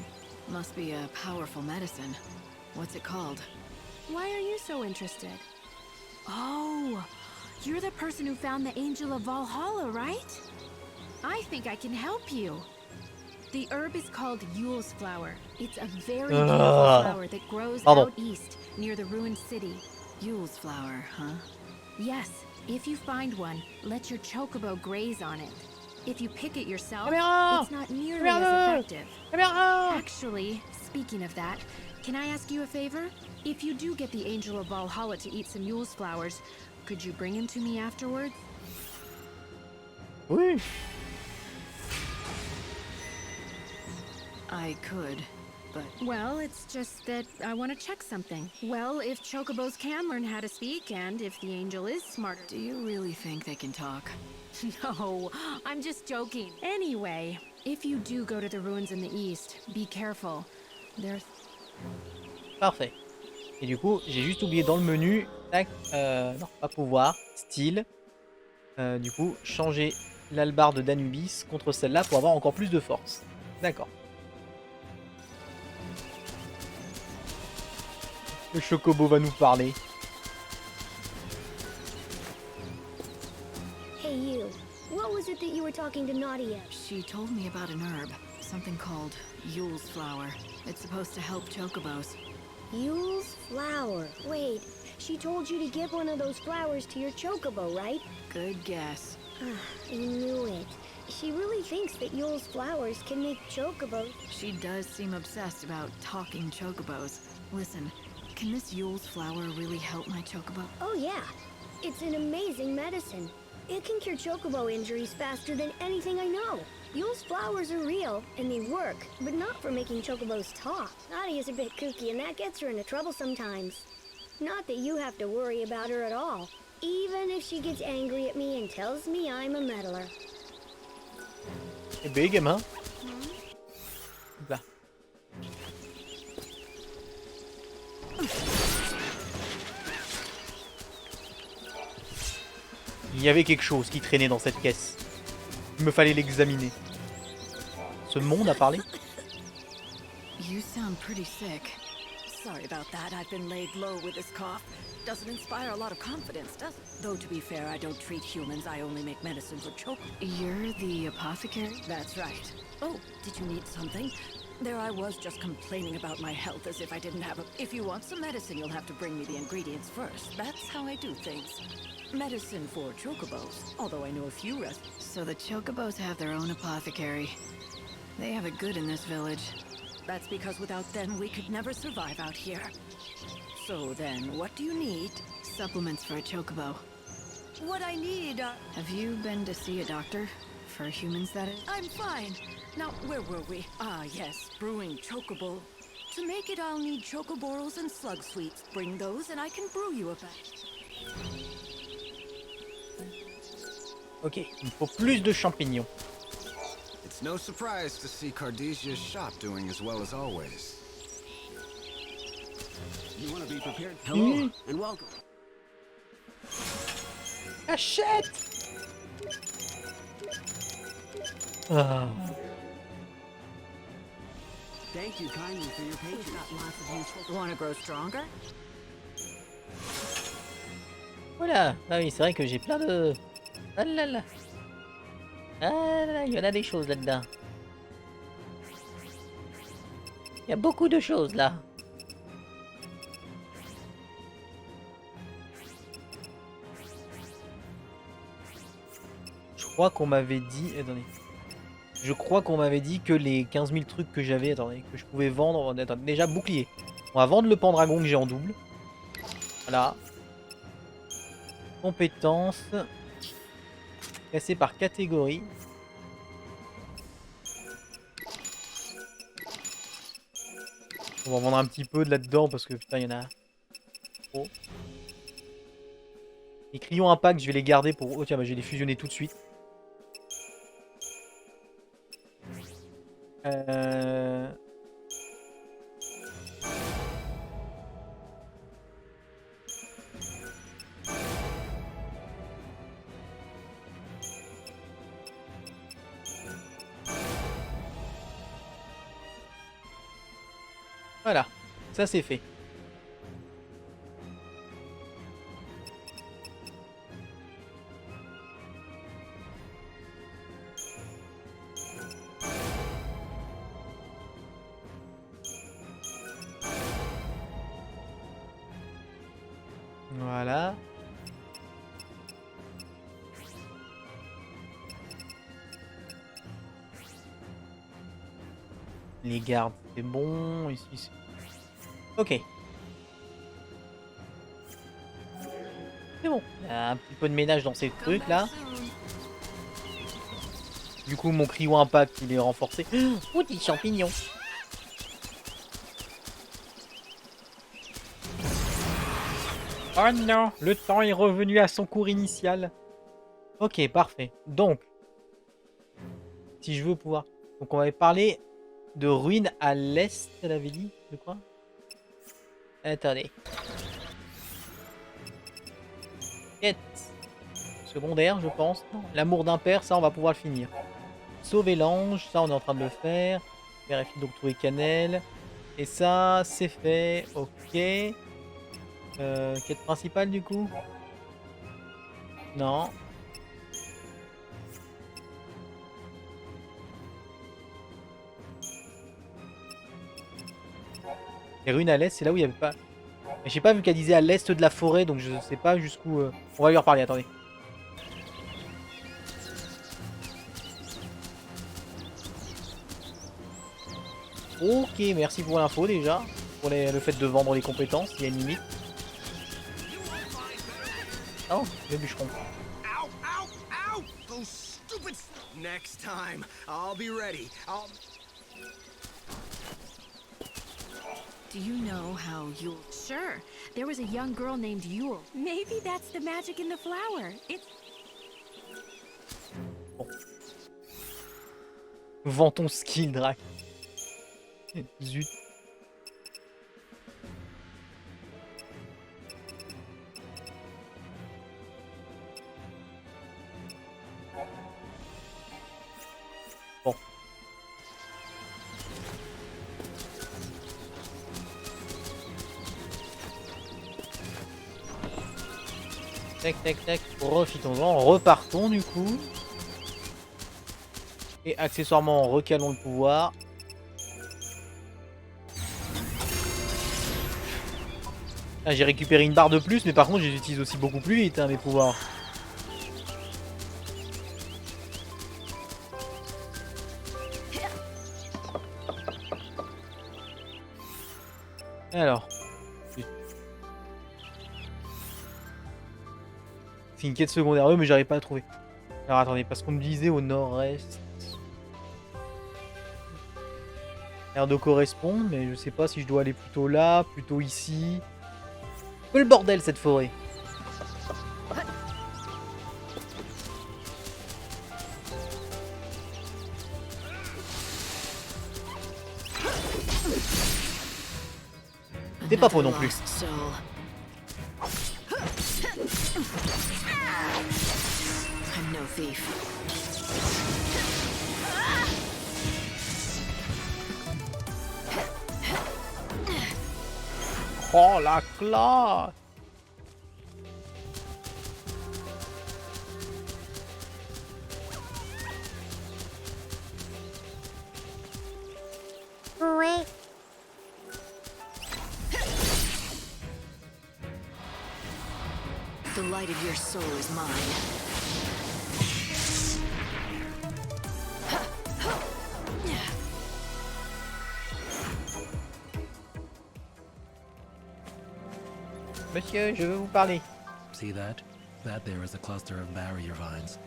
Must be a powerful medicine. What's it called? Why are you so interested? Oh, you're the person who found the Angel of Valhalla, right? I think I can help you. The herb is called Yule's flower. It's a very beautiful flower that grows out east, near the ruined city. Yule's flower, huh? Yes, if you find one, let your chocobo graze on it. If you pick it yourself, it's not nearly as effective. Actually, speaking of that, can I ask you a favor? If you do get the Angel of Valhalla to eat some Yule's flowers, could you bring him to me afterwards? Oui. I could. but... Well, it's just that I want to check something. Well, if chocobos can learn how to speak, and if the angel is smarter... Do you really think they can talk? No, I'm just joking. Anyway, if you do go to the ruins in the east, be careful. There's... Parfait. Et du coup, j'ai juste oublié dans le menu, tac, non, pas pouvoir, style. Du coup, changer l'albarde d'Anubis contre celle-là pour avoir encore plus de force. D'accord. Le chocobo va nous parler. Hey you, what was it that you were talking to Nadia? She told me about an herb, something called Yule's flower. It's supposed to help chocobos. Yule's flower. Wait, she told you to give one of those flowers to your chocobo, right? Good guess. I knew it. She really thinks that Yule's flowers can make chocobos. She does seem obsessed about talking chocobos. Listen, can this Yule's flower really help my chocobo? Oh yeah, it's an amazing medicine. It can cure chocobo injuries faster than anything I know. Yule's flowers are real, and they work, but not for making chocobos talk. Nadia's a bit kooky, and that gets her into trouble sometimes. Not that you have to worry about her at all, even if she gets angry at me and tells me I'm a meddler. C'est big, gamin. Là. Il y avait quelque chose qui traînait dans cette caisse. Il me fallait l'examiner. Ce monde a parlé? You sound pretty sick. Sorry about that. I've been laid low with this cough. Doesn't inspire a lot of confidence, does it? Though to be fair, I don't treat humans. I only make medicine for choco. You're the apothecary? That's right. Oh, did you need something? There I was just complaining about my health as if I didn't have a... If you want some medicine, you'll have to bring me the ingredients first. That's how I do things. Medicine for chocobos, although I know a few So the chocobos have their own apothecary. They have it good in this village. That's because without them, we could never survive out here. So then, what do you need? Supplements for a chocobo. What I need Have you been to see a doctor? For humans, that is? I'm fine. Now, where were we? Ah, yes, brewing chocobo. To make it, I'll need chocoborals and slug sweets. Bring those and I can brew you a batch. Ok, il me faut plus de champignons. It's no surprise to see Cardesia's shop doing as well as always. You want to be prepared? Hello and welcome. Achète! Ah. Thank you kindly for your patience. We've got lots of useful... Want to grow stronger? Voilà, ah oui, c'est vrai que j'ai plein de... Ah là là. Ah là là, il y en a des choses là-dedans. Il y a beaucoup de choses là. Je crois qu'on m'avait dit... Attendez. Je crois qu'on m'avait dit que les 15 000 trucs que j'avais, attendez, que je pouvais vendre... Attendez, déjà, bouclier. On va vendre le pendragon que j'ai en double. Voilà. Compétences. Classé par catégorie. On va en vendre un petit peu de là-dedans parce que putain, il y en a trop. Les crayons impact, je vais les garder pour... Oh tiens, bah, je vais les fusionner tout de suite. Voilà, ça c'est fait. Voilà. Les gardes, c'est bon. Ici, c'est... Ok. C'est bon. Il y a un petit peu de ménage dans ces trucs là. Du coup, mon cryo impact, il est renforcé. Oh, des champignons. Oh non, le temps est revenu à son cours initial. Ok, parfait. Donc, si je veux pouvoir... Donc on va parler de ruines à l'est, elle avait dit, je crois. Attendez. Quête secondaire, je pense. L'amour d'un père, ça on va pouvoir le finir. Sauver l'ange, ça on est en train de le faire. Vérifier donc trouver cannelle. Et ça, c'est fait. Ok. Quête principale du coup? Non. Les ruines à l'est, c'est là où il n'y avait pas... Mais j'ai pas vu qu'elle disait à l'est de la forêt, donc je sais pas jusqu'où... On va lui reparler, attendez. Ok, merci pour l'info déjà. Pour le fait de vendre les compétences, il y a une limite. Oh, le bûcheron. Next time, I'll be ready. Do you know how Yule... Sure. There was a young girl named Yule. Maybe that's the magic in the flower. It's... Bon. Vends ton skill, Drac. Zut. Bon. Tac, tac, tac. Profitons-en. Repartons du coup. Et accessoirement, recalons le pouvoir. Ah, j'ai récupéré une barre de plus, mais par contre, je les utilise aussi beaucoup plus vite, hein, mes pouvoirs. Alors. C'est une quête secondaire, mais j'arrive pas à trouver. Alors attendez, parce qu'on me disait au nord-est. L'air de correspondre, mais je sais pas si je dois aller plutôt là, plutôt ici. Un peu le bordel cette forêt. C'est pas faux non plus. I'm no thief. Oh la classe! Oui. The light of your soul is mine. Monsieur, je veux vous parler. See that? That there is a cluster of barrier vines.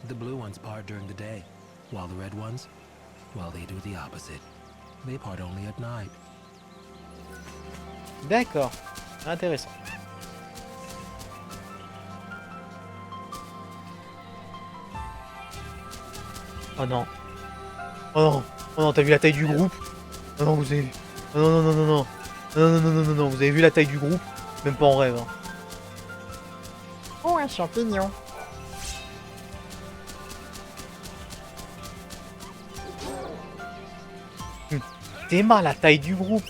The blue ones part during the day, while the red ones, well, they do the opposite. They part only at night. D'accord. Intéressant. Oh non. Oh non. Oh non, t'as vu la taille du groupe? Oh non, vous avez vu. Oh non, non, non, non, non. Non, non, non, non, non, non. Vous avez vu la taille du groupe? Même pas en rêve. Hein. Oh, un champignon. T'es mal la taille du groupe.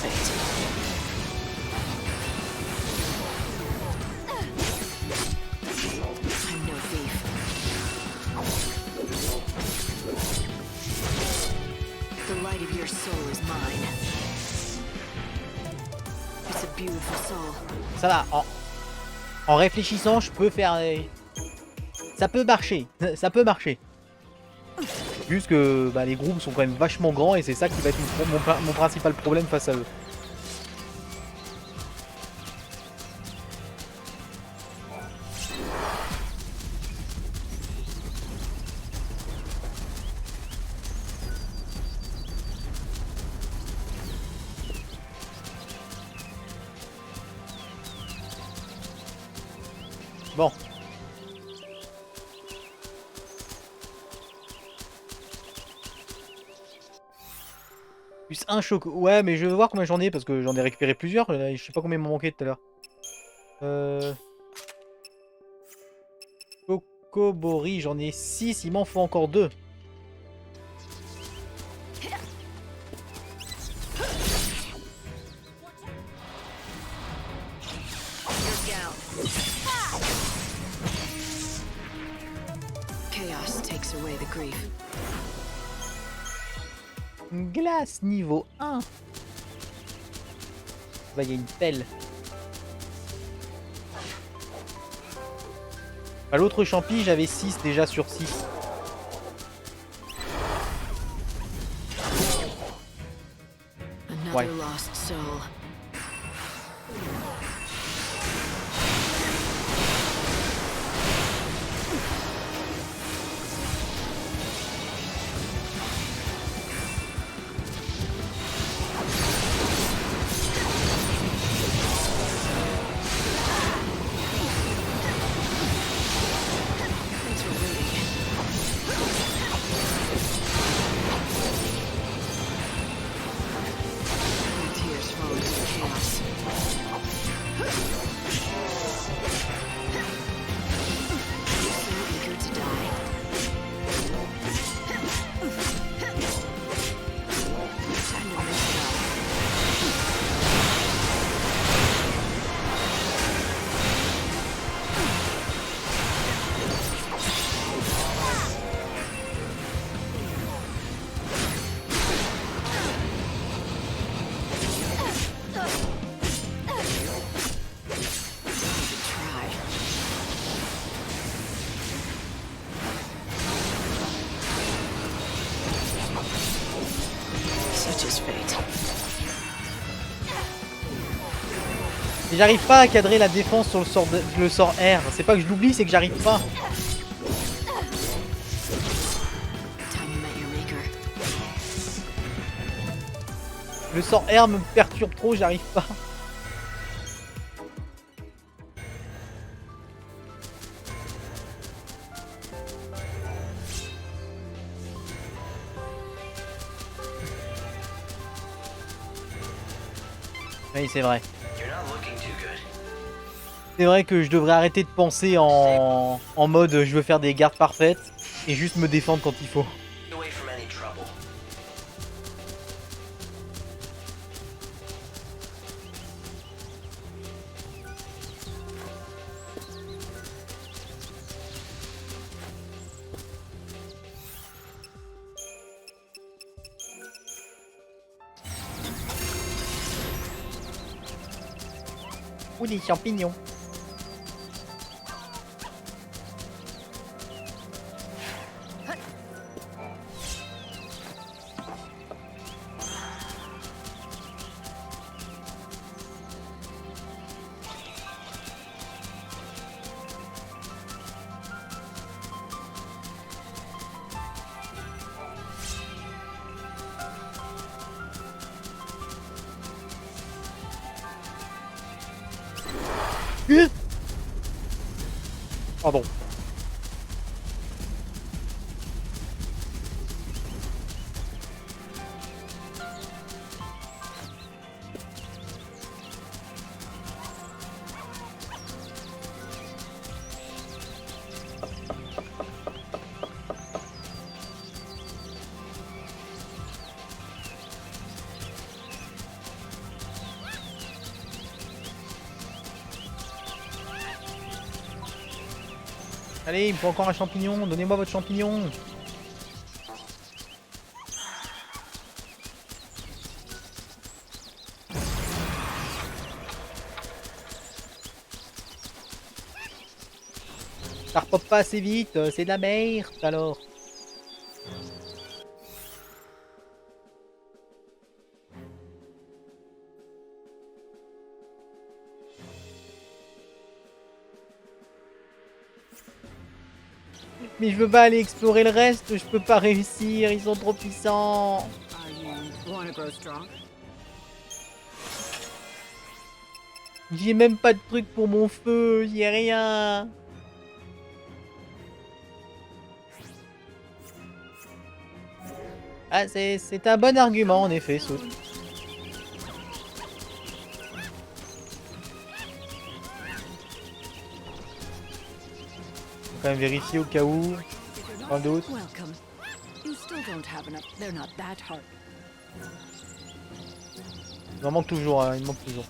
fate. I'm no thief. The light of your soul is mine. It's a beautiful soul. Ça va, en réfléchissant, je peux faire... Ça peut marcher, ça peut marcher. Juste que bah, les groupes sont quand même vachement grands et c'est ça qui va être mon principal problème face à eux. Bon. Plus un choco. Ouais, mais je vais voir combien j'en ai parce que j'en ai récupéré plusieurs. Je sais pas combien il m'en manquait tout à l'heure. Chocobori, j'en ai 6. Il m'en faut encore 2. Chaos takes away the grief. Glace niveau 1. Bah, il y a une pelle. À l'autre champi, j'avais 6 déjà sur 6. Ouais. Lost soul. J'arrive pas à cadrer la défense sur le sort R. C'est pas que je l'oublie, c'est que j'arrive pas. Le sort R me perturbe trop, j'arrive pas. Oui, c'est vrai. C'est vrai que je devrais arrêter de penser en mode je veux faire des gardes parfaites et juste me défendre quand il faut. Ou des champignons. Pardon. Allez, il me faut encore un champignon. Donnez-moi votre champignon. Ça repop pas assez vite, c'est de la merde alors. Mais je veux pas aller explorer le reste, je peux pas réussir, ils sont trop puissants. J'ai même pas de truc pour mon feu, j'ai rien. Ah, c'est un bon argument en effet, Sous. Faut quand même vérifier au cas où. Sans doute. Il m'en manque toujours, hein, il manque toujours.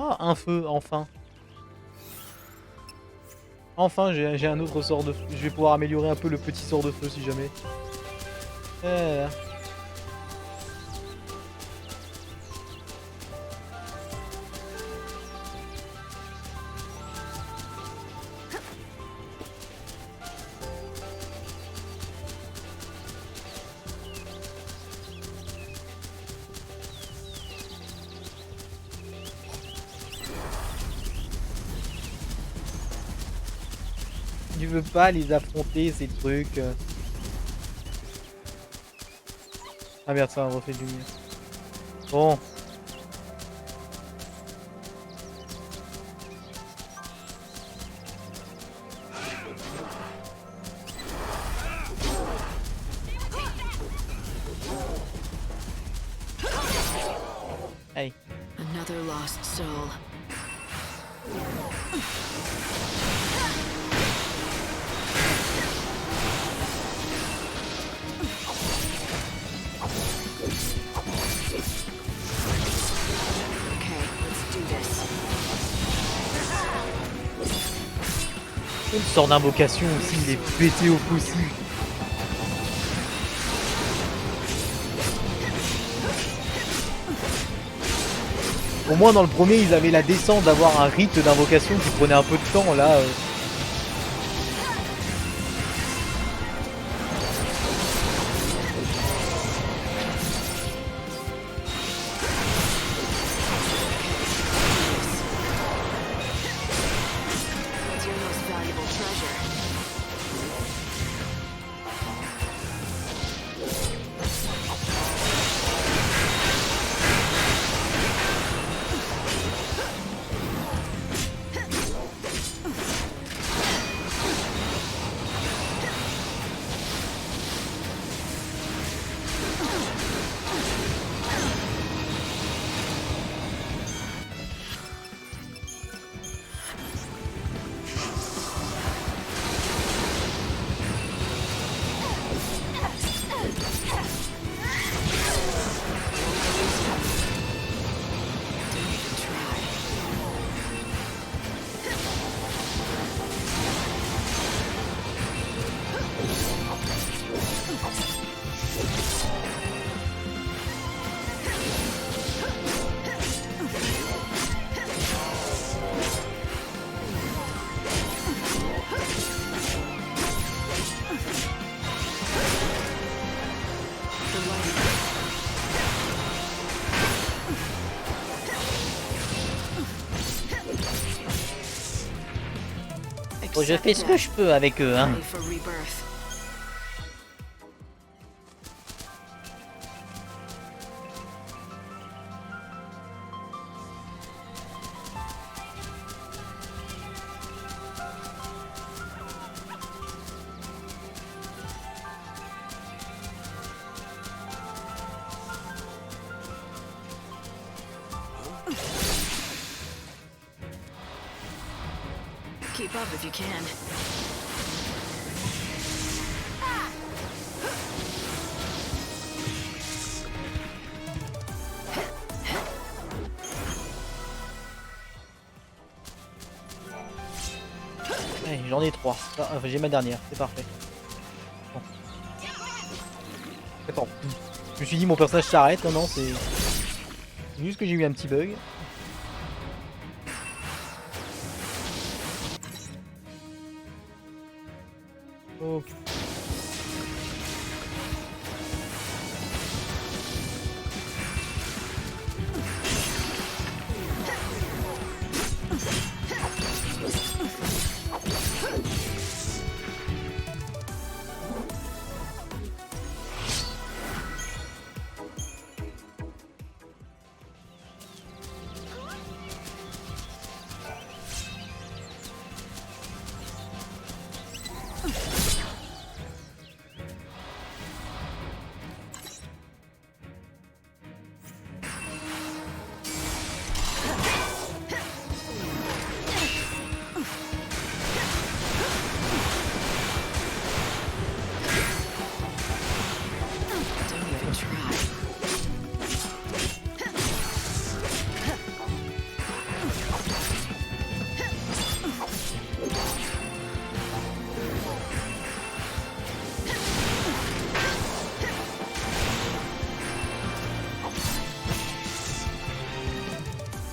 Oh, un feu, enfin. Enfin, j'ai un autre sort de feu. Je vais pouvoir améliorer un peu le petit sort de feu si jamais. Je veux pas les affronter ces trucs. Ah merde, ça a refait du mieux. Bon. Allez. Another lost soul. Une sorte d'invocation aussi, il est pété au possible. Au moins dans le premier ils avaient la décence d'avoir un rite d'invocation qui prenait un peu de temps là. je fais ce que je peux avec eux, hein. Keep up if you can. Allez, j'en ai 3. Enfin, j'ai ma dernière, c'est parfait. Bon. Attends. Je me suis dit mon personnage s'arrête, non, c'est juste que j'ai eu un petit bug. Ok.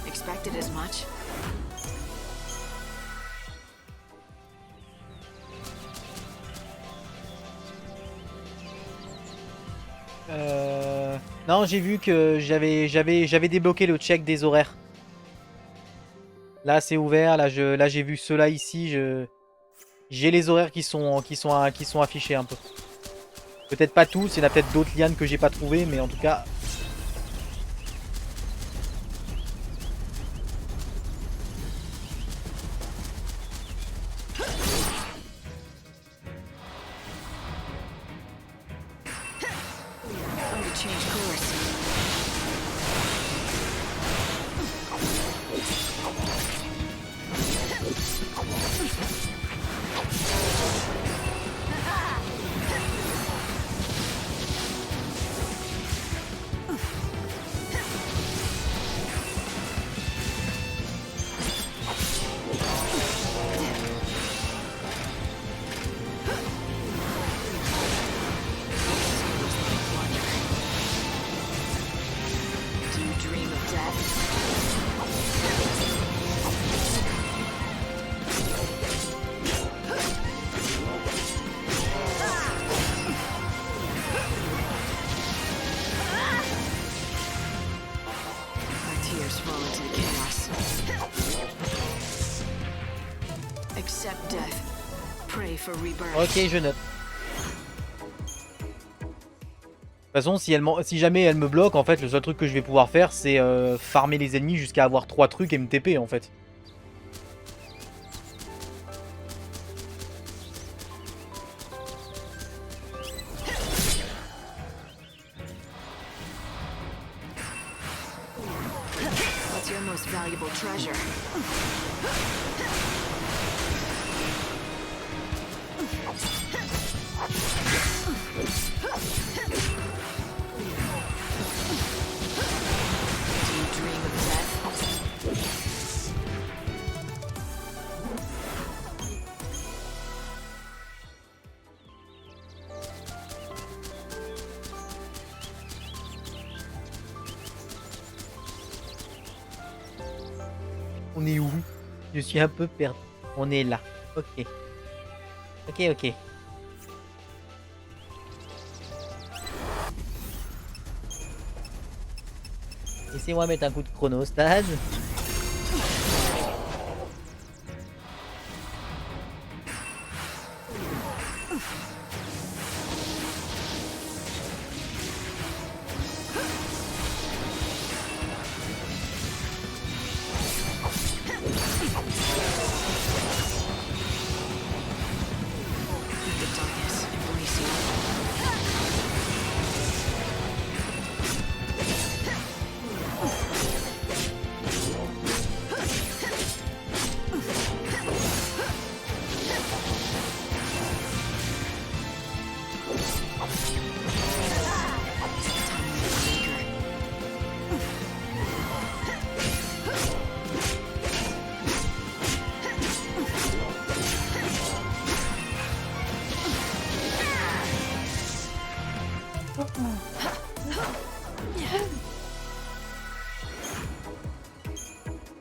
Expected as much. Non, j'ai vu que j'avais débloqué le check des horaires. Là, c'est ouvert. Là, j'ai vu ceux-là ici. J'ai les horaires qui sont affichés un peu. Peut-être pas tous. Il y en a peut-être d'autres lianes que j'ai pas trouvées, mais en tout cas. Ok, je note. De toute façon, si jamais elle me bloque, en fait, le seul truc que je vais pouvoir faire, c'est farmer les ennemis jusqu'à avoir 3 trucs et me TP, en fait. What's your most valuable treasure? On est où? Je suis un peu perdu. On est là. Ok. Ok, ok. Laissez-moi mettre un coup de chronostat.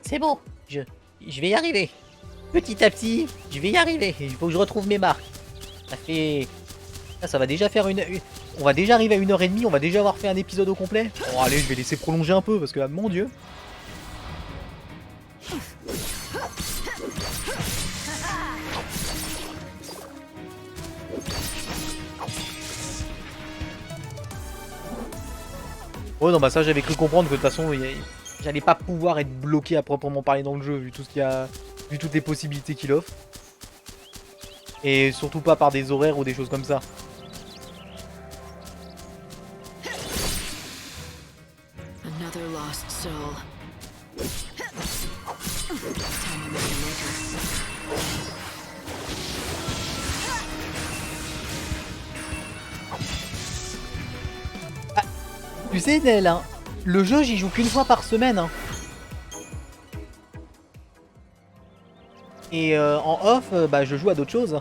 C'est bon, je vais y arriver. Petit à petit, je vais y arriver. Il faut que je retrouve mes marques. Ça fait... Ça va déjà faire On va déjà arriver à 1h30, on va déjà avoir fait un épisode au complet. Bon allez, je vais laisser prolonger un peu parce que là, mon dieu. Oh non bah ça j'avais cru comprendre que de toute façon j'allais pas pouvoir être bloqué à proprement parler dans le jeu vu tout ce qu'il y a, vu toutes les possibilités qu'il offre. Et surtout pas par des horaires ou des choses comme ça. Another lost soul. Ah, tu sais Nel, hein, le jeu j'y joue qu'une fois par semaine. Hein. Et en off, bah, je joue à d'autres choses.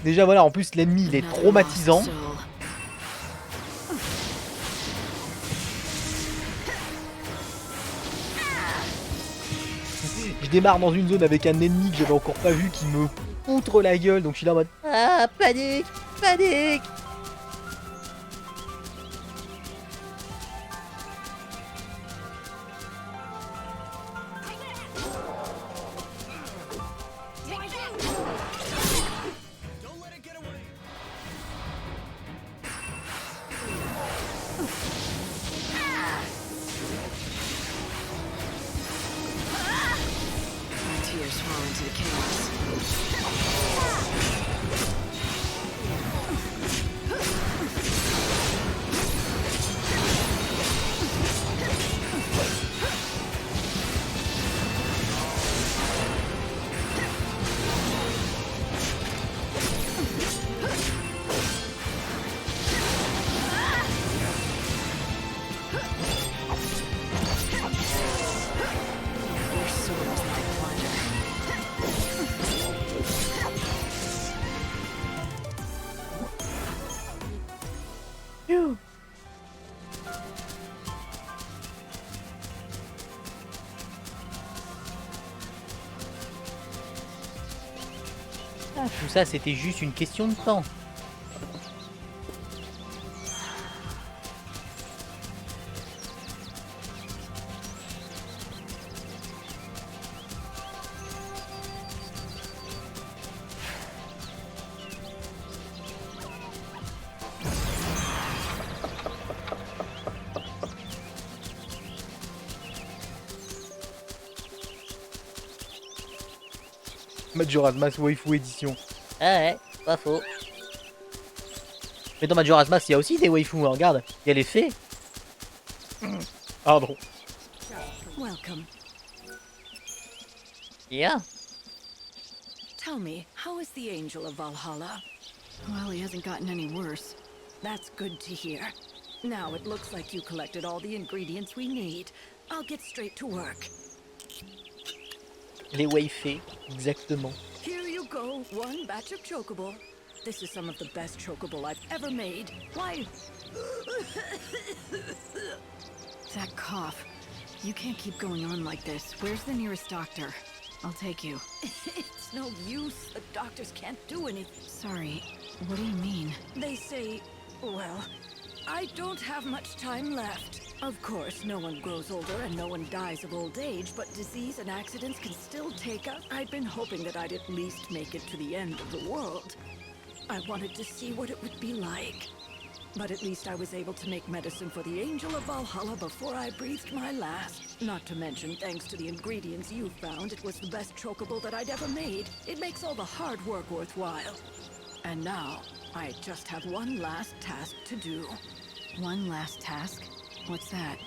Déjà voilà, en plus l'ennemi il est traumatisant. Je démarre dans une zone avec un ennemi que j'avais encore pas vu qui me poutre la gueule, donc je suis là en mode ah panique, panique. Ah, tout ça c'était juste une question de temps. Majora's Mask Waifu Edition. Ah ouais, pas faux. Mais dans Majora's Mask, il y a aussi des waifus, hein. Regarde, il y a les fées. Pardon. Welcome. Yeah. Tell me, how is the angel of Valhalla? Well, he hasn't gotten any worse. That's good to hear. Now it looks like you collected all the ingredients we need. I'll get straight to work. Les waifus, exactement. Here you go, one batch of chocobo. This is some of the best chocobo I've ever made. Why? That cough. You can't keep going on like this. Where's the nearest doctor? I'll take you. It's no use. The doctors can't do anything. Sorry, what do you mean? They say, well, I don't have much time left. Of course, no one grows older and no one dies of old age, but disease and accidents can still take us. I'd been hoping that I'd at least make it to the end of the world. I wanted to see what it would be like. But at least I was able to make medicine for the Angel of Valhalla before I breathed my last. Not to mention, thanks to the ingredients you found, it was the best chocobo that I'd ever made. It makes all the hard work worthwhile. And now, I just have one last task to do. One last task? What's that?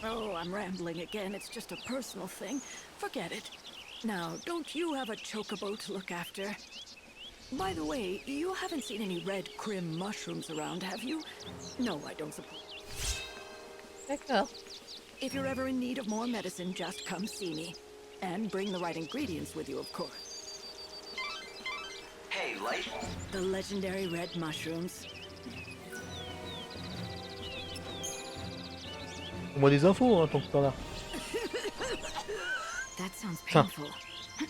Oh, I'm rambling again. It's just a personal thing. Forget it. Now, don't you have a chocobo to look after? By the way, you haven't seen any red crim mushrooms around, have you? No, I don't suppose. D'accord. If you're ever in need of more medicine, just come see me. And bring the right ingredients with you, of course. Hey, Light. The legendary red mushrooms. Moi des infos, hein, tant que t'en as. That sounds painful.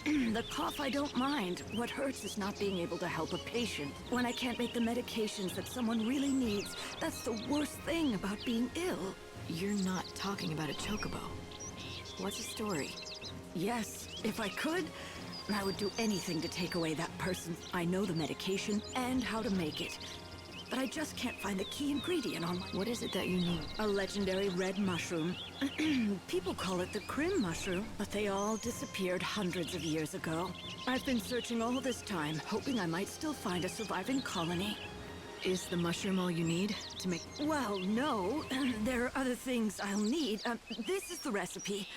The cough I don't mind. What hurts is not being able to help a patient. When I can't make the medications that someone really needs, that's the worst thing about being ill. You're not talking about a chocobo. What's the story? Yes, if I could, I would do anything to take away that person. I know the medication and how to make it. But I just can't find the key ingredient on my... What is it that you need? A legendary red mushroom. People call it the Crim mushroom, but they all disappeared hundreds of years ago. I've been searching all this time, hoping I might still find a surviving colony. Is the mushroom all you need to make... Well, no. There are other things I'll need. This is the recipe.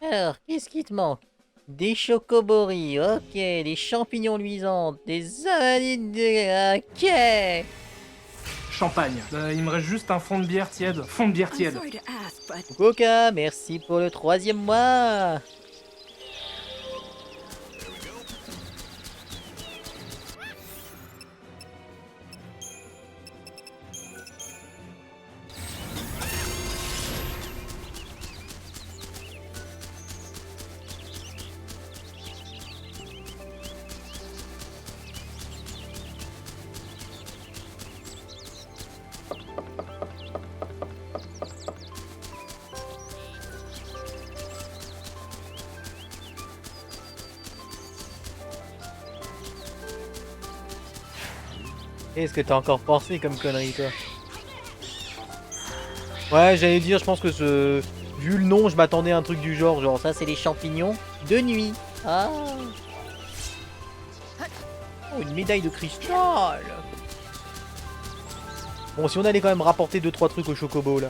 Alors, qu'est-ce qui te manque? Des chocoboris, ok, des champignons luisants, des amanites de... Ok. Champagne. Il me reste juste un fond de bière tiède. Fond de bière tiède. Coca, merci pour le 3e mois. Qu'est-ce que t'as encore pensé comme connerie, toi? Ouais, j'allais dire, je pense que vu le nom, je m'attendais à un truc du genre ça c'est les champignons de nuit. Ah. Oh, une médaille de cristal. Bon, si on allait quand même rapporter 2-3 trucs au chocobo, là.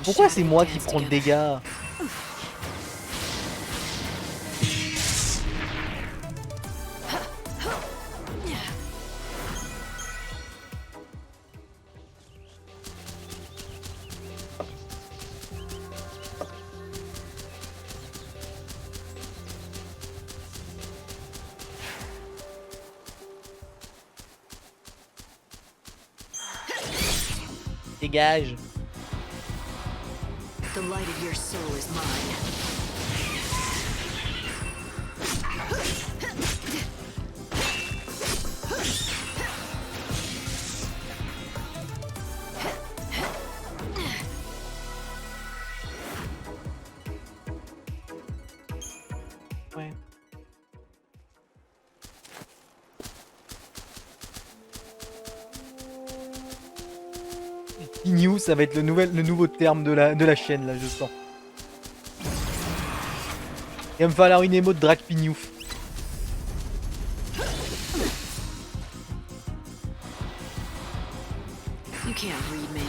Pourquoi c'est moi qui prends le dégât? Dégage. The light of your soul is mine. Ouais. Pignou, ça va être le nouveau terme de la chaîne, là, je sens. Il va me falloir une émo de Drag Pignou. You can't read me.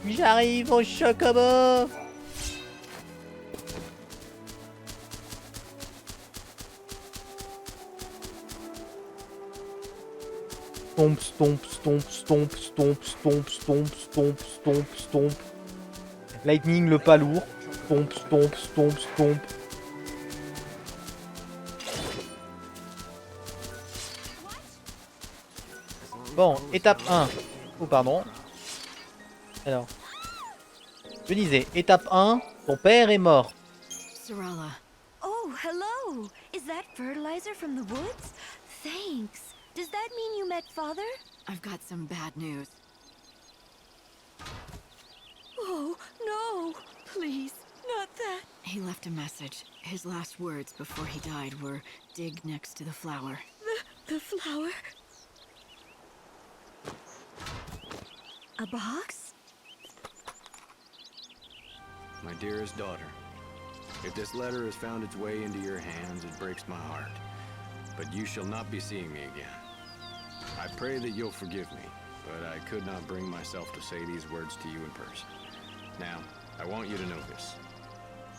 J'arrive au chocobo. Stomp, stomp, stomp, stomp, stomp, stomp, stomp, stomp, stomp, stomp. Lightning le pas lourd. Stomp, stomp, stomp, stomp. Bon, étape 1. Oh, pardon. Alors, je disais, étape 1, ton père est mort. Serah. Oh, hello! Is that fertilizer from the woods? Thanks. Does that mean you met Father? I've got some bad news. Oh, no! Please, not that. He left a message. His last words before he died were, dig next to the flower. The flower? A box? My dearest daughter, if this letter has found its way into your hands, it breaks my heart. But you shall not be seeing me again. I pray that you'll forgive me, but I could not bring myself to say these words to you in person. Now, I want you to know this.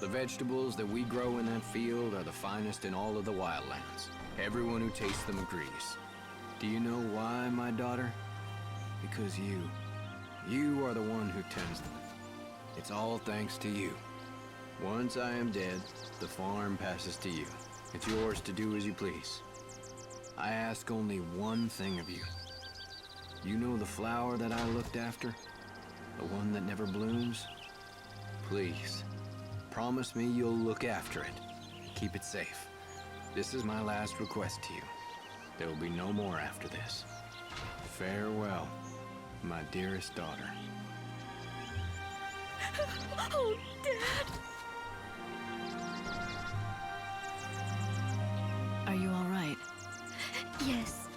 The vegetables that we grow in that field are the finest in all of the wildlands. Everyone who tastes them agrees. Do you know why, my daughter? Because you are the one who tends them. It's all thanks to you. Once I am dead, the farm passes to you. It's yours to do as you please. I ask only one thing of you. You know the flower that I looked after? The one that never blooms? Please, promise me you'll look after it. Keep it safe. This is my last request to you. There will be no more after this. Farewell, my dearest daughter. Oh, Dad! Are you all right? Yes.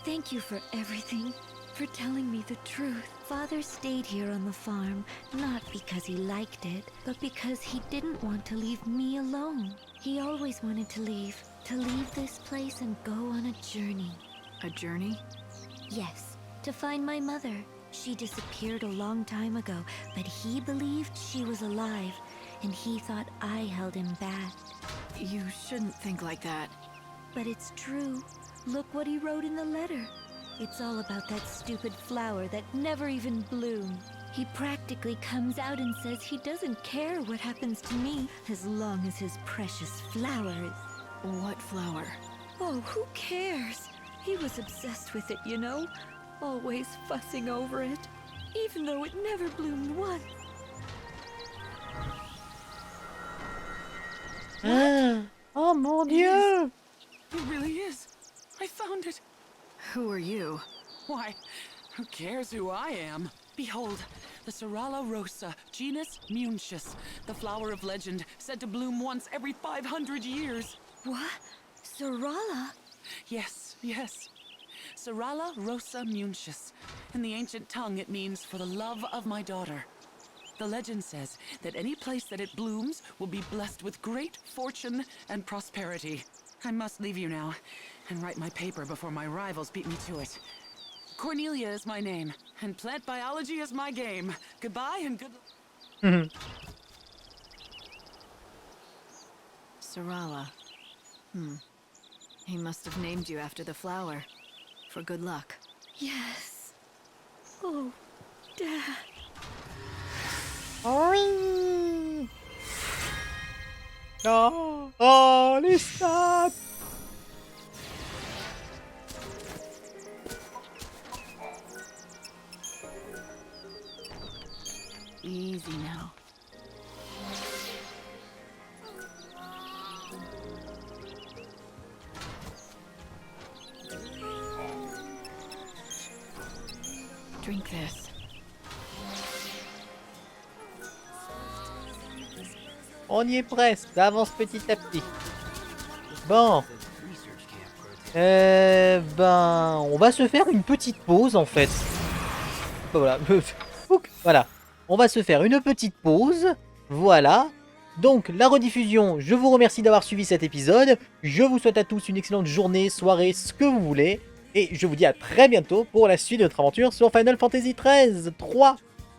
Thank you for everything. For telling me the truth. Father stayed here on the farm, not because he liked it, but because he didn't want to leave me alone. He always wanted to leave this place and go on a journey. A journey? Yes, to find my mother. She disappeared a long time ago, but he believed she was alive, and he thought I held him back. You shouldn't think like that. But it's true. Look what he wrote in the letter. It's all about that stupid flower that never even bloomed. He practically comes out and says he doesn't care what happens to me as long as his precious flower is... What flower? Oh, who cares? He was obsessed with it, you know? Always fussing over it, even though it never bloomed once. Oh mon Dieu! It really is. I found it. Who are you? Why, who cares who I am? Behold, the Serah rosa, genus Munchus, the flower of legend, said to bloom once every 500 years. What? Serah? Yes, yes. Serah rosa Munchus. In the ancient tongue, it means for the love of my daughter. The legend says that any place that it blooms will be blessed with great fortune and prosperity. I must leave you now and write my paper before my rivals beat me to it. Cornelia is my name, and plant biology is my game. Goodbye and good luck. Serah. He must have named you after the flower. For good luck. Yes. Oh, Dad. Oui. Oh, les stats. Easy now. Drink this. On y est presque, ça avance petit à petit. Bon. On va se faire une petite pause en fait. Voilà. Voilà. On va se faire une petite pause. Voilà. Donc, la rediffusion, je vous remercie d'avoir suivi cet épisode. Je vous souhaite à tous une excellente journée, soirée, ce que vous voulez. Et je vous dis à très bientôt pour la suite de notre aventure sur Final Fantasy XIII 3.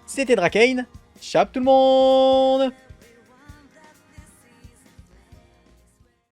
C'était XIII. Ciao tout le monde!